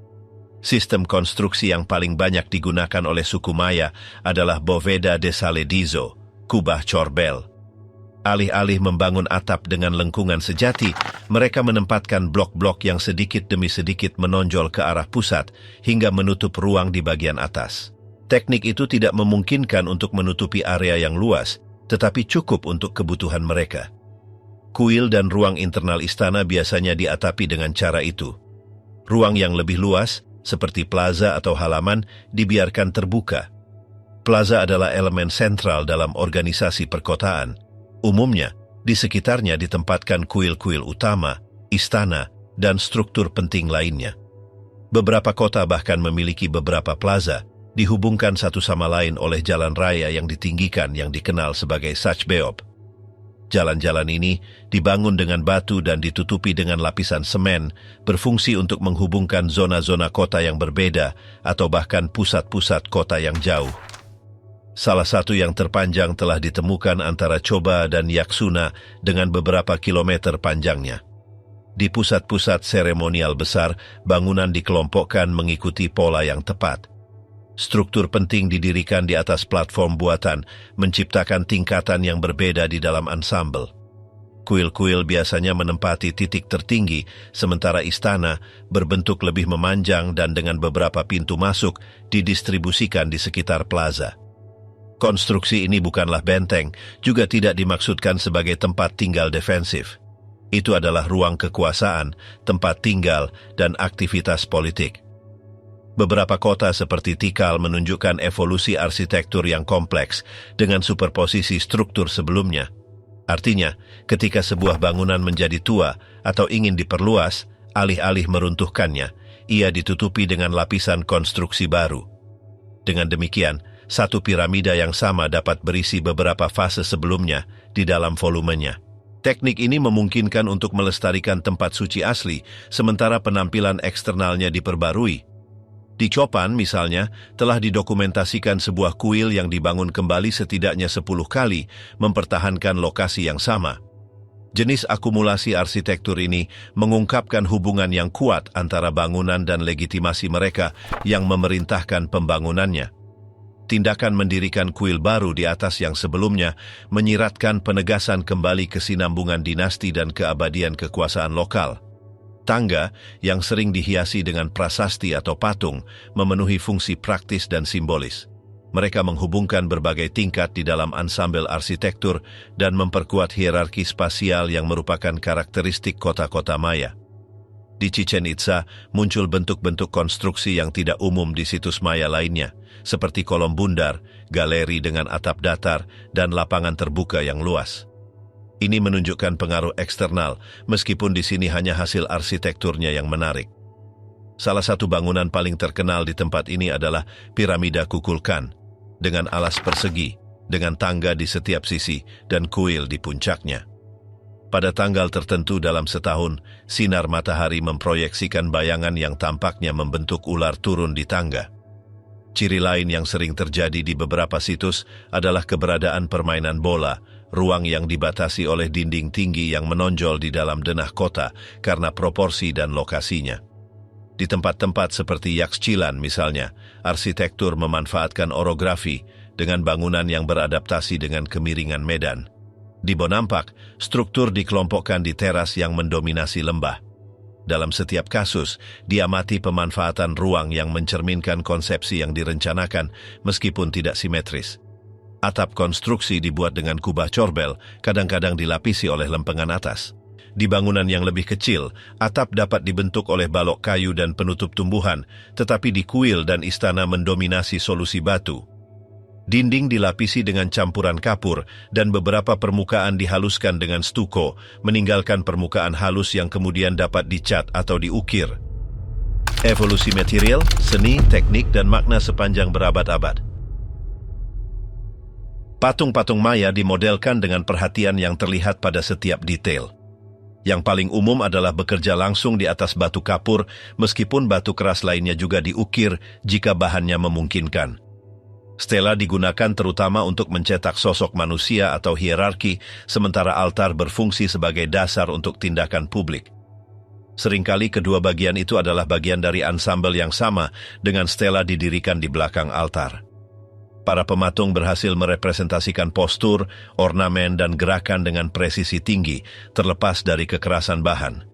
Sistem konstruksi yang paling banyak digunakan oleh suku Maya adalah Bóveda de Saledizo, kubah corbel. Alih-alih membangun atap dengan lengkungan sejati, mereka menempatkan blok-blok yang sedikit demi sedikit menonjol ke arah pusat hingga menutup ruang di bagian atas. Teknik itu tidak memungkinkan untuk menutupi area yang luas, tetapi cukup untuk kebutuhan mereka. Kuil dan ruang internal istana biasanya diatapi dengan cara itu. Ruang yang lebih luas, seperti plaza atau halaman, dibiarkan terbuka. Plaza adalah elemen sentral dalam organisasi perkotaan. Umumnya, di sekitarnya ditempatkan kuil-kuil utama, istana, dan struktur penting lainnya. Beberapa kota bahkan memiliki beberapa plaza, dihubungkan satu sama lain oleh jalan raya yang ditinggikan yang dikenal sebagai Sajbeob. Jalan-jalan ini dibangun dengan batu dan ditutupi dengan lapisan semen, berfungsi untuk menghubungkan zona-zona kota yang berbeda atau bahkan pusat-pusat kota yang jauh. Salah satu yang terpanjang telah ditemukan antara Choba dan Yaksuna dengan beberapa kilometer panjangnya. Di pusat-pusat seremonial besar, bangunan dikelompokkan mengikuti pola yang tepat. Struktur penting didirikan di atas platform buatan, menciptakan tingkatan yang berbeda di dalam ansambel. Kuil-kuil biasanya menempati titik tertinggi, sementara istana berbentuk lebih memanjang dan dengan beberapa pintu masuk didistribusikan di sekitar plaza. Konstruksi ini bukanlah benteng, juga tidak dimaksudkan sebagai tempat tinggal defensif. Itu adalah ruang kekuasaan, tempat tinggal, dan aktivitas politik. Beberapa kota seperti Tikal menunjukkan evolusi arsitektur yang kompleks dengan superposisi struktur sebelumnya. Artinya, ketika sebuah bangunan menjadi tua atau ingin diperluas, alih-alih meruntuhkannya, ia ditutupi dengan lapisan konstruksi baru. Dengan demikian, satu piramida yang sama dapat berisi beberapa fase sebelumnya di dalam volumenya. Teknik ini memungkinkan untuk melestarikan tempat suci asli, sementara penampilan eksternalnya diperbarui. Di Chopan, misalnya, telah didokumentasikan sebuah kuil yang dibangun kembali setidaknya 10 kali, mempertahankan lokasi yang sama. Jenis akumulasi arsitektur ini mengungkapkan hubungan yang kuat antara bangunan dan legitimasi mereka yang memerintahkan pembangunannya. Tindakan mendirikan kuil baru di atas yang sebelumnya menyiratkan penegasan kembali kesinambungan dinasti dan keabadian kekuasaan lokal. Tangga, yang sering dihiasi dengan prasasti atau patung, memenuhi fungsi praktis dan simbolis. Mereka menghubungkan berbagai tingkat di dalam ansambel arsitektur dan memperkuat hierarki spasial yang merupakan karakteristik kota-kota Maya. Di Chichen Itza muncul bentuk-bentuk konstruksi yang tidak umum di situs Maya lainnya, seperti kolom bundar, galeri dengan atap datar, dan lapangan terbuka yang luas. Ini menunjukkan pengaruh eksternal, meskipun di sini hanya hasil arsitekturnya yang menarik. Salah satu bangunan paling terkenal di tempat ini adalah Piramida Kukulkan, dengan alas persegi, dengan tangga di setiap sisi, dan kuil di puncaknya. Pada tanggal tertentu dalam setahun, sinar matahari memproyeksikan bayangan yang tampaknya membentuk ular turun di tangga. Ciri lain yang sering terjadi di beberapa situs adalah keberadaan permainan bola, ruang yang dibatasi oleh dinding tinggi yang menonjol di dalam denah kota karena proporsi dan lokasinya. Di tempat-tempat seperti Yaxchilan misalnya, arsitektur memanfaatkan orografi dengan bangunan yang beradaptasi dengan kemiringan medan. Di Bonampak, struktur dikelompokkan di teras yang mendominasi lembah. Dalam setiap kasus, diamati pemanfaatan ruang yang mencerminkan konsepsi yang direncanakan meskipun tidak simetris. Atap konstruksi dibuat dengan kubah corbel, kadang-kadang dilapisi oleh lempengan atas. Di bangunan yang lebih kecil, atap dapat dibentuk oleh balok kayu dan penutup tumbuhan, tetapi di kuil dan istana mendominasi solusi batu. Dinding dilapisi dengan campuran kapur dan beberapa permukaan dihaluskan dengan stuko, meninggalkan permukaan halus yang kemudian dapat dicat atau diukir. Evolusi material, seni, teknik, dan makna sepanjang berabad-abad. Patung-patung Maya dimodelkan dengan perhatian yang terlihat pada setiap detail. Yang paling umum adalah bekerja langsung di atas batu kapur, meskipun batu keras lainnya juga diukir jika bahannya memungkinkan. Stela digunakan terutama untuk mencetak sosok manusia atau hierarki, sementara altar berfungsi sebagai dasar untuk tindakan publik. Seringkali kedua bagian itu adalah bagian dari ansambel yang sama, dengan stela didirikan di belakang altar. Para pematung berhasil merepresentasikan postur, ornamen, dan gerakan dengan presisi tinggi, terlepas dari kekerasan bahan.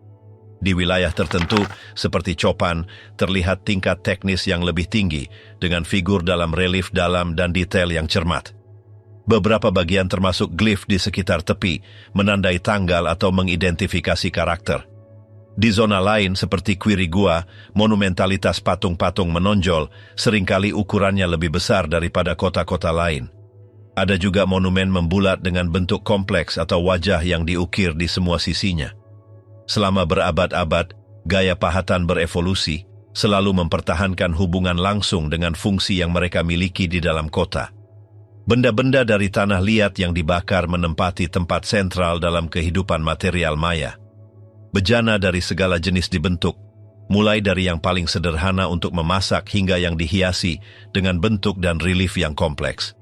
Di wilayah tertentu, seperti Chopan, terlihat tingkat teknis yang lebih tinggi, dengan figur dalam relief dalam dan detail yang cermat. Beberapa bagian termasuk glif di sekitar tepi, menandai tanggal atau mengidentifikasi karakter. Di zona lain seperti Quirigua, monumentalitas patung-patung menonjol, seringkali ukurannya lebih besar daripada kota-kota lain. Ada juga monumen membulat dengan bentuk kompleks atau wajah yang diukir di semua sisinya. Selama berabad-abad, gaya pahatan berevolusi, selalu mempertahankan hubungan langsung dengan fungsi yang mereka miliki di dalam kota. Benda-benda dari tanah liat yang dibakar menempati tempat sentral dalam kehidupan material Maya. Bejana dari segala jenis dibentuk, mulai dari yang paling sederhana untuk memasak hingga yang dihiasi dengan bentuk dan relief yang kompleks.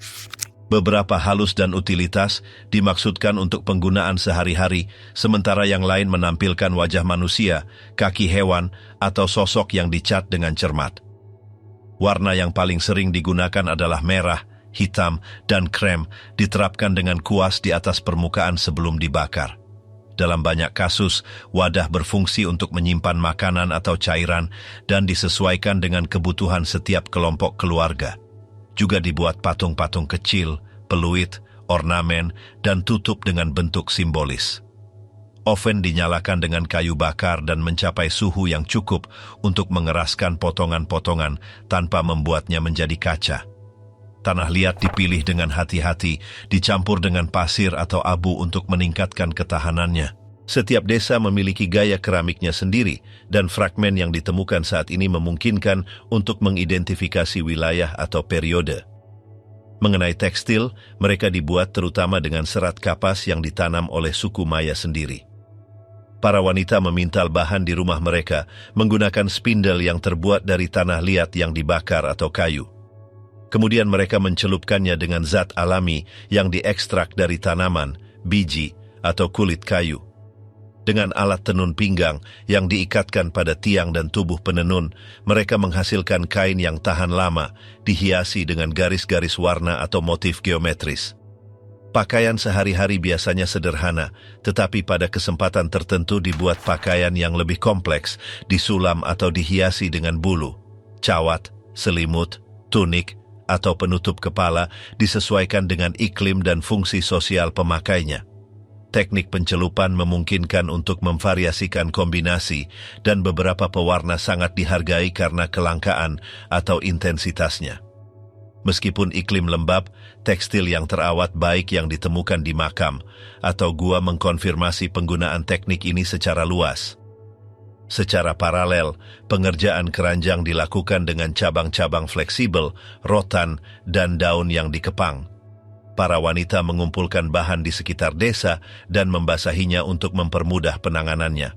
Beberapa halus dan utilitas dimaksudkan untuk penggunaan sehari-hari, sementara yang lain menampilkan wajah manusia, kaki hewan, atau sosok yang dicat dengan cermat. Warna yang paling sering digunakan adalah merah, hitam, dan krem, diterapkan dengan kuas di atas permukaan sebelum dibakar. Dalam banyak kasus, wadah berfungsi untuk menyimpan makanan atau cairan dan disesuaikan dengan kebutuhan setiap kelompok keluarga. Juga dibuat patung-patung kecil, peluit, ornamen, dan tutup dengan bentuk simbolis. Oven dinyalakan dengan kayu bakar dan mencapai suhu yang cukup untuk mengeraskan potongan-potongan tanpa membuatnya menjadi kaca. Tanah liat dipilih dengan hati-hati, dicampur dengan pasir atau abu untuk meningkatkan ketahanannya. Setiap desa memiliki gaya keramiknya sendiri, dan fragmen yang ditemukan saat ini memungkinkan untuk mengidentifikasi wilayah atau periode. Mengenai tekstil, mereka dibuat terutama dengan serat kapas yang ditanam oleh suku Maya sendiri. Para wanita memintal bahan di rumah mereka menggunakan spindle yang terbuat dari tanah liat yang dibakar atau kayu. Kemudian mereka mencelupkannya dengan zat alami yang diekstrak dari tanaman, biji, atau kulit kayu. Dengan alat tenun pinggang yang diikatkan pada tiang dan tubuh penenun, mereka menghasilkan kain yang tahan lama, dihiasi dengan garis-garis warna atau motif geometris. Pakaian sehari-hari biasanya sederhana, tetapi pada kesempatan tertentu dibuat pakaian yang lebih kompleks, disulam atau dihiasi dengan bulu, cawat, selimut, tunik, atau penutup kepala disesuaikan dengan iklim dan fungsi sosial pemakainya. Teknik pencelupan memungkinkan untuk memvariasikan kombinasi dan beberapa pewarna sangat dihargai karena kelangkaan atau intensitasnya. Meskipun iklim lembab, tekstil yang terawat baik yang ditemukan di makam atau gua mengkonfirmasi penggunaan teknik ini secara luas. Secara paralel, pengerjaan keranjang dilakukan dengan cabang-cabang fleksibel, rotan, dan daun yang dikepang. Para wanita mengumpulkan bahan di sekitar desa dan membasahinya untuk mempermudah penanganannya.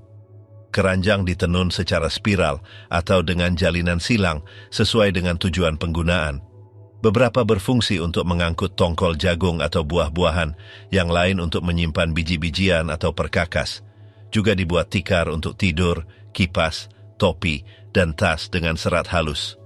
Keranjang ditenun secara spiral atau dengan jalinan silang sesuai dengan tujuan penggunaan. Beberapa berfungsi untuk mengangkut tongkol jagung atau buah-buahan, yang lain untuk menyimpan biji-bijian atau perkakas. Juga dibuat tikar untuk tidur, kipas, topi, dan tas dengan serat halus.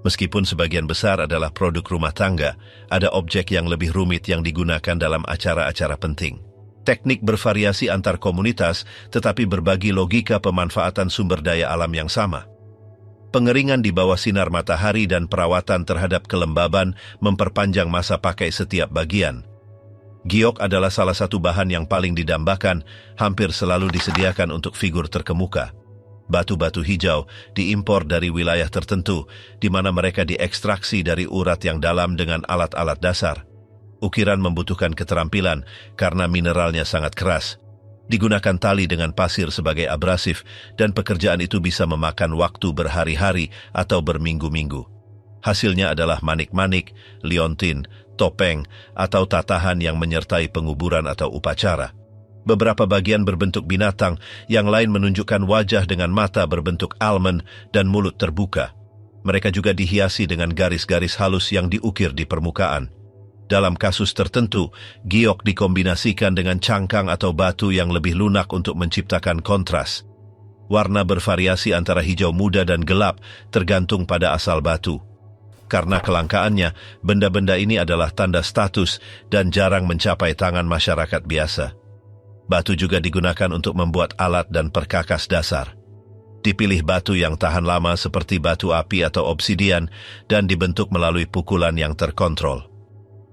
Meskipun sebagian besar adalah produk rumah tangga, ada objek yang lebih rumit yang digunakan dalam acara-acara penting. Teknik bervariasi antar komunitas, tetapi berbagi logika pemanfaatan sumber daya alam yang sama. Pengeringan di bawah sinar matahari dan perawatan terhadap kelembaban memperpanjang masa pakai setiap bagian. Giok adalah salah satu bahan yang paling didambakan, hampir selalu disediakan untuk figur terkemuka. Batu-batu hijau diimpor dari wilayah tertentu, di mana mereka diekstraksi dari urat yang dalam dengan alat-alat dasar. Ukiran membutuhkan keterampilan karena mineralnya sangat keras. Digunakan tali dengan pasir sebagai abrasif, dan pekerjaan itu bisa memakan waktu berhari-hari atau berminggu-minggu. Hasilnya adalah manik-manik, liontin, topeng, atau tatahan yang menyertai penguburan atau upacara. Beberapa bagian berbentuk binatang, yang lain menunjukkan wajah dengan mata berbentuk almond dan mulut terbuka. Mereka juga dihiasi dengan garis-garis halus yang diukir di permukaan. Dalam kasus tertentu, giok dikombinasikan dengan cangkang atau batu yang lebih lunak untuk menciptakan kontras. Warna bervariasi antara hijau muda dan gelap, tergantung pada asal batu. Karena kelangkaannya, benda-benda ini adalah tanda status dan jarang mencapai tangan masyarakat biasa. Batu juga digunakan untuk membuat alat dan perkakas dasar. Dipilih batu yang tahan lama seperti batu api atau obsidian dan dibentuk melalui pukulan yang terkontrol.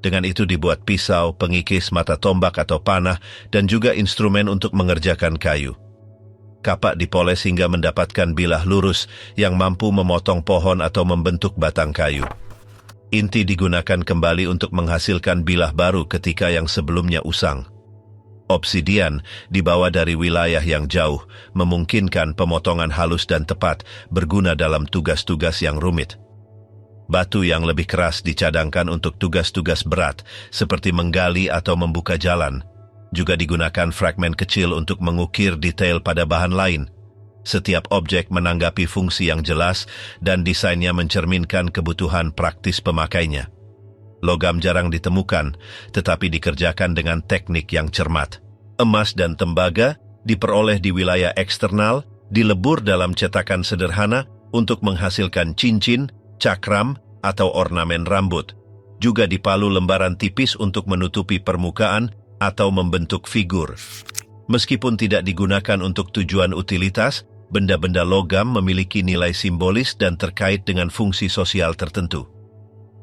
Dengan itu dibuat pisau, pengikis, mata tombak atau panah, dan juga instrumen untuk mengerjakan kayu. Kapak dipoles hingga mendapatkan bilah lurus yang mampu memotong pohon atau membentuk batang kayu. Inti digunakan kembali untuk menghasilkan bilah baru ketika yang sebelumnya usang. Obsidian dibawa dari wilayah yang jauh, memungkinkan pemotongan halus dan tepat berguna dalam tugas-tugas yang rumit. Batu yang lebih keras dicadangkan untuk tugas-tugas berat, seperti menggali atau membuka jalan. Juga digunakan fragmen kecil untuk mengukir detail pada bahan lain. Setiap objek menanggapi fungsi yang jelas dan desainnya mencerminkan kebutuhan praktis pemakainya. Logam jarang ditemukan, tetapi dikerjakan dengan teknik yang cermat. Emas dan tembaga diperoleh di wilayah eksternal, dilebur dalam cetakan sederhana untuk menghasilkan cincin, cakram, atau ornamen rambut. Juga dipalu lembaran tipis untuk menutupi permukaan atau membentuk figur. Meskipun tidak digunakan untuk tujuan utilitas, benda-benda logam memiliki nilai simbolis dan terkait dengan fungsi sosial tertentu.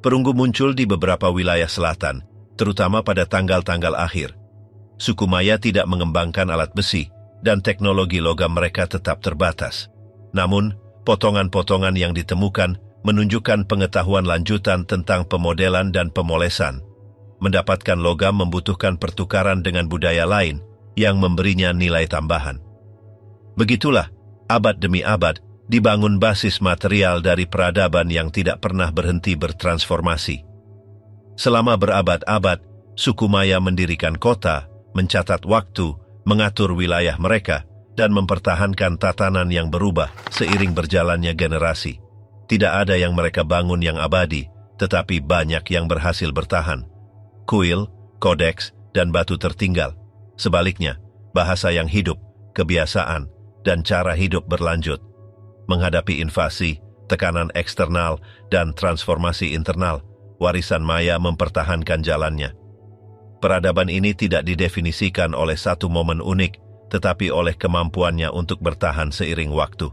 Perunggu muncul di beberapa wilayah selatan, terutama pada tanggal-tanggal akhir. Suku Maya tidak mengembangkan alat besi, dan teknologi logam mereka tetap terbatas. Namun, potongan-potongan yang ditemukan menunjukkan pengetahuan lanjutan tentang pemodelan dan pemolesan. Mendapatkan logam membutuhkan pertukaran dengan budaya lain yang memberinya nilai tambahan. Begitulah, abad demi abad, dibangun basis material dari peradaban yang tidak pernah berhenti bertransformasi. Selama berabad-abad, suku Maya mendirikan kota, mencatat waktu, mengatur wilayah mereka, dan mempertahankan tatanan yang berubah seiring berjalannya generasi. Tidak ada yang mereka bangun yang abadi, tetapi banyak yang berhasil bertahan. Kuil, kodeks, dan batu tertinggal. Sebaliknya, bahasa yang hidup, kebiasaan, dan cara hidup berlanjut. Menghadapi invasi, tekanan eksternal, dan transformasi internal, warisan Maya mempertahankan jalannya. Peradaban ini tidak didefinisikan oleh satu momen unik, tetapi oleh kemampuannya untuk bertahan seiring waktu.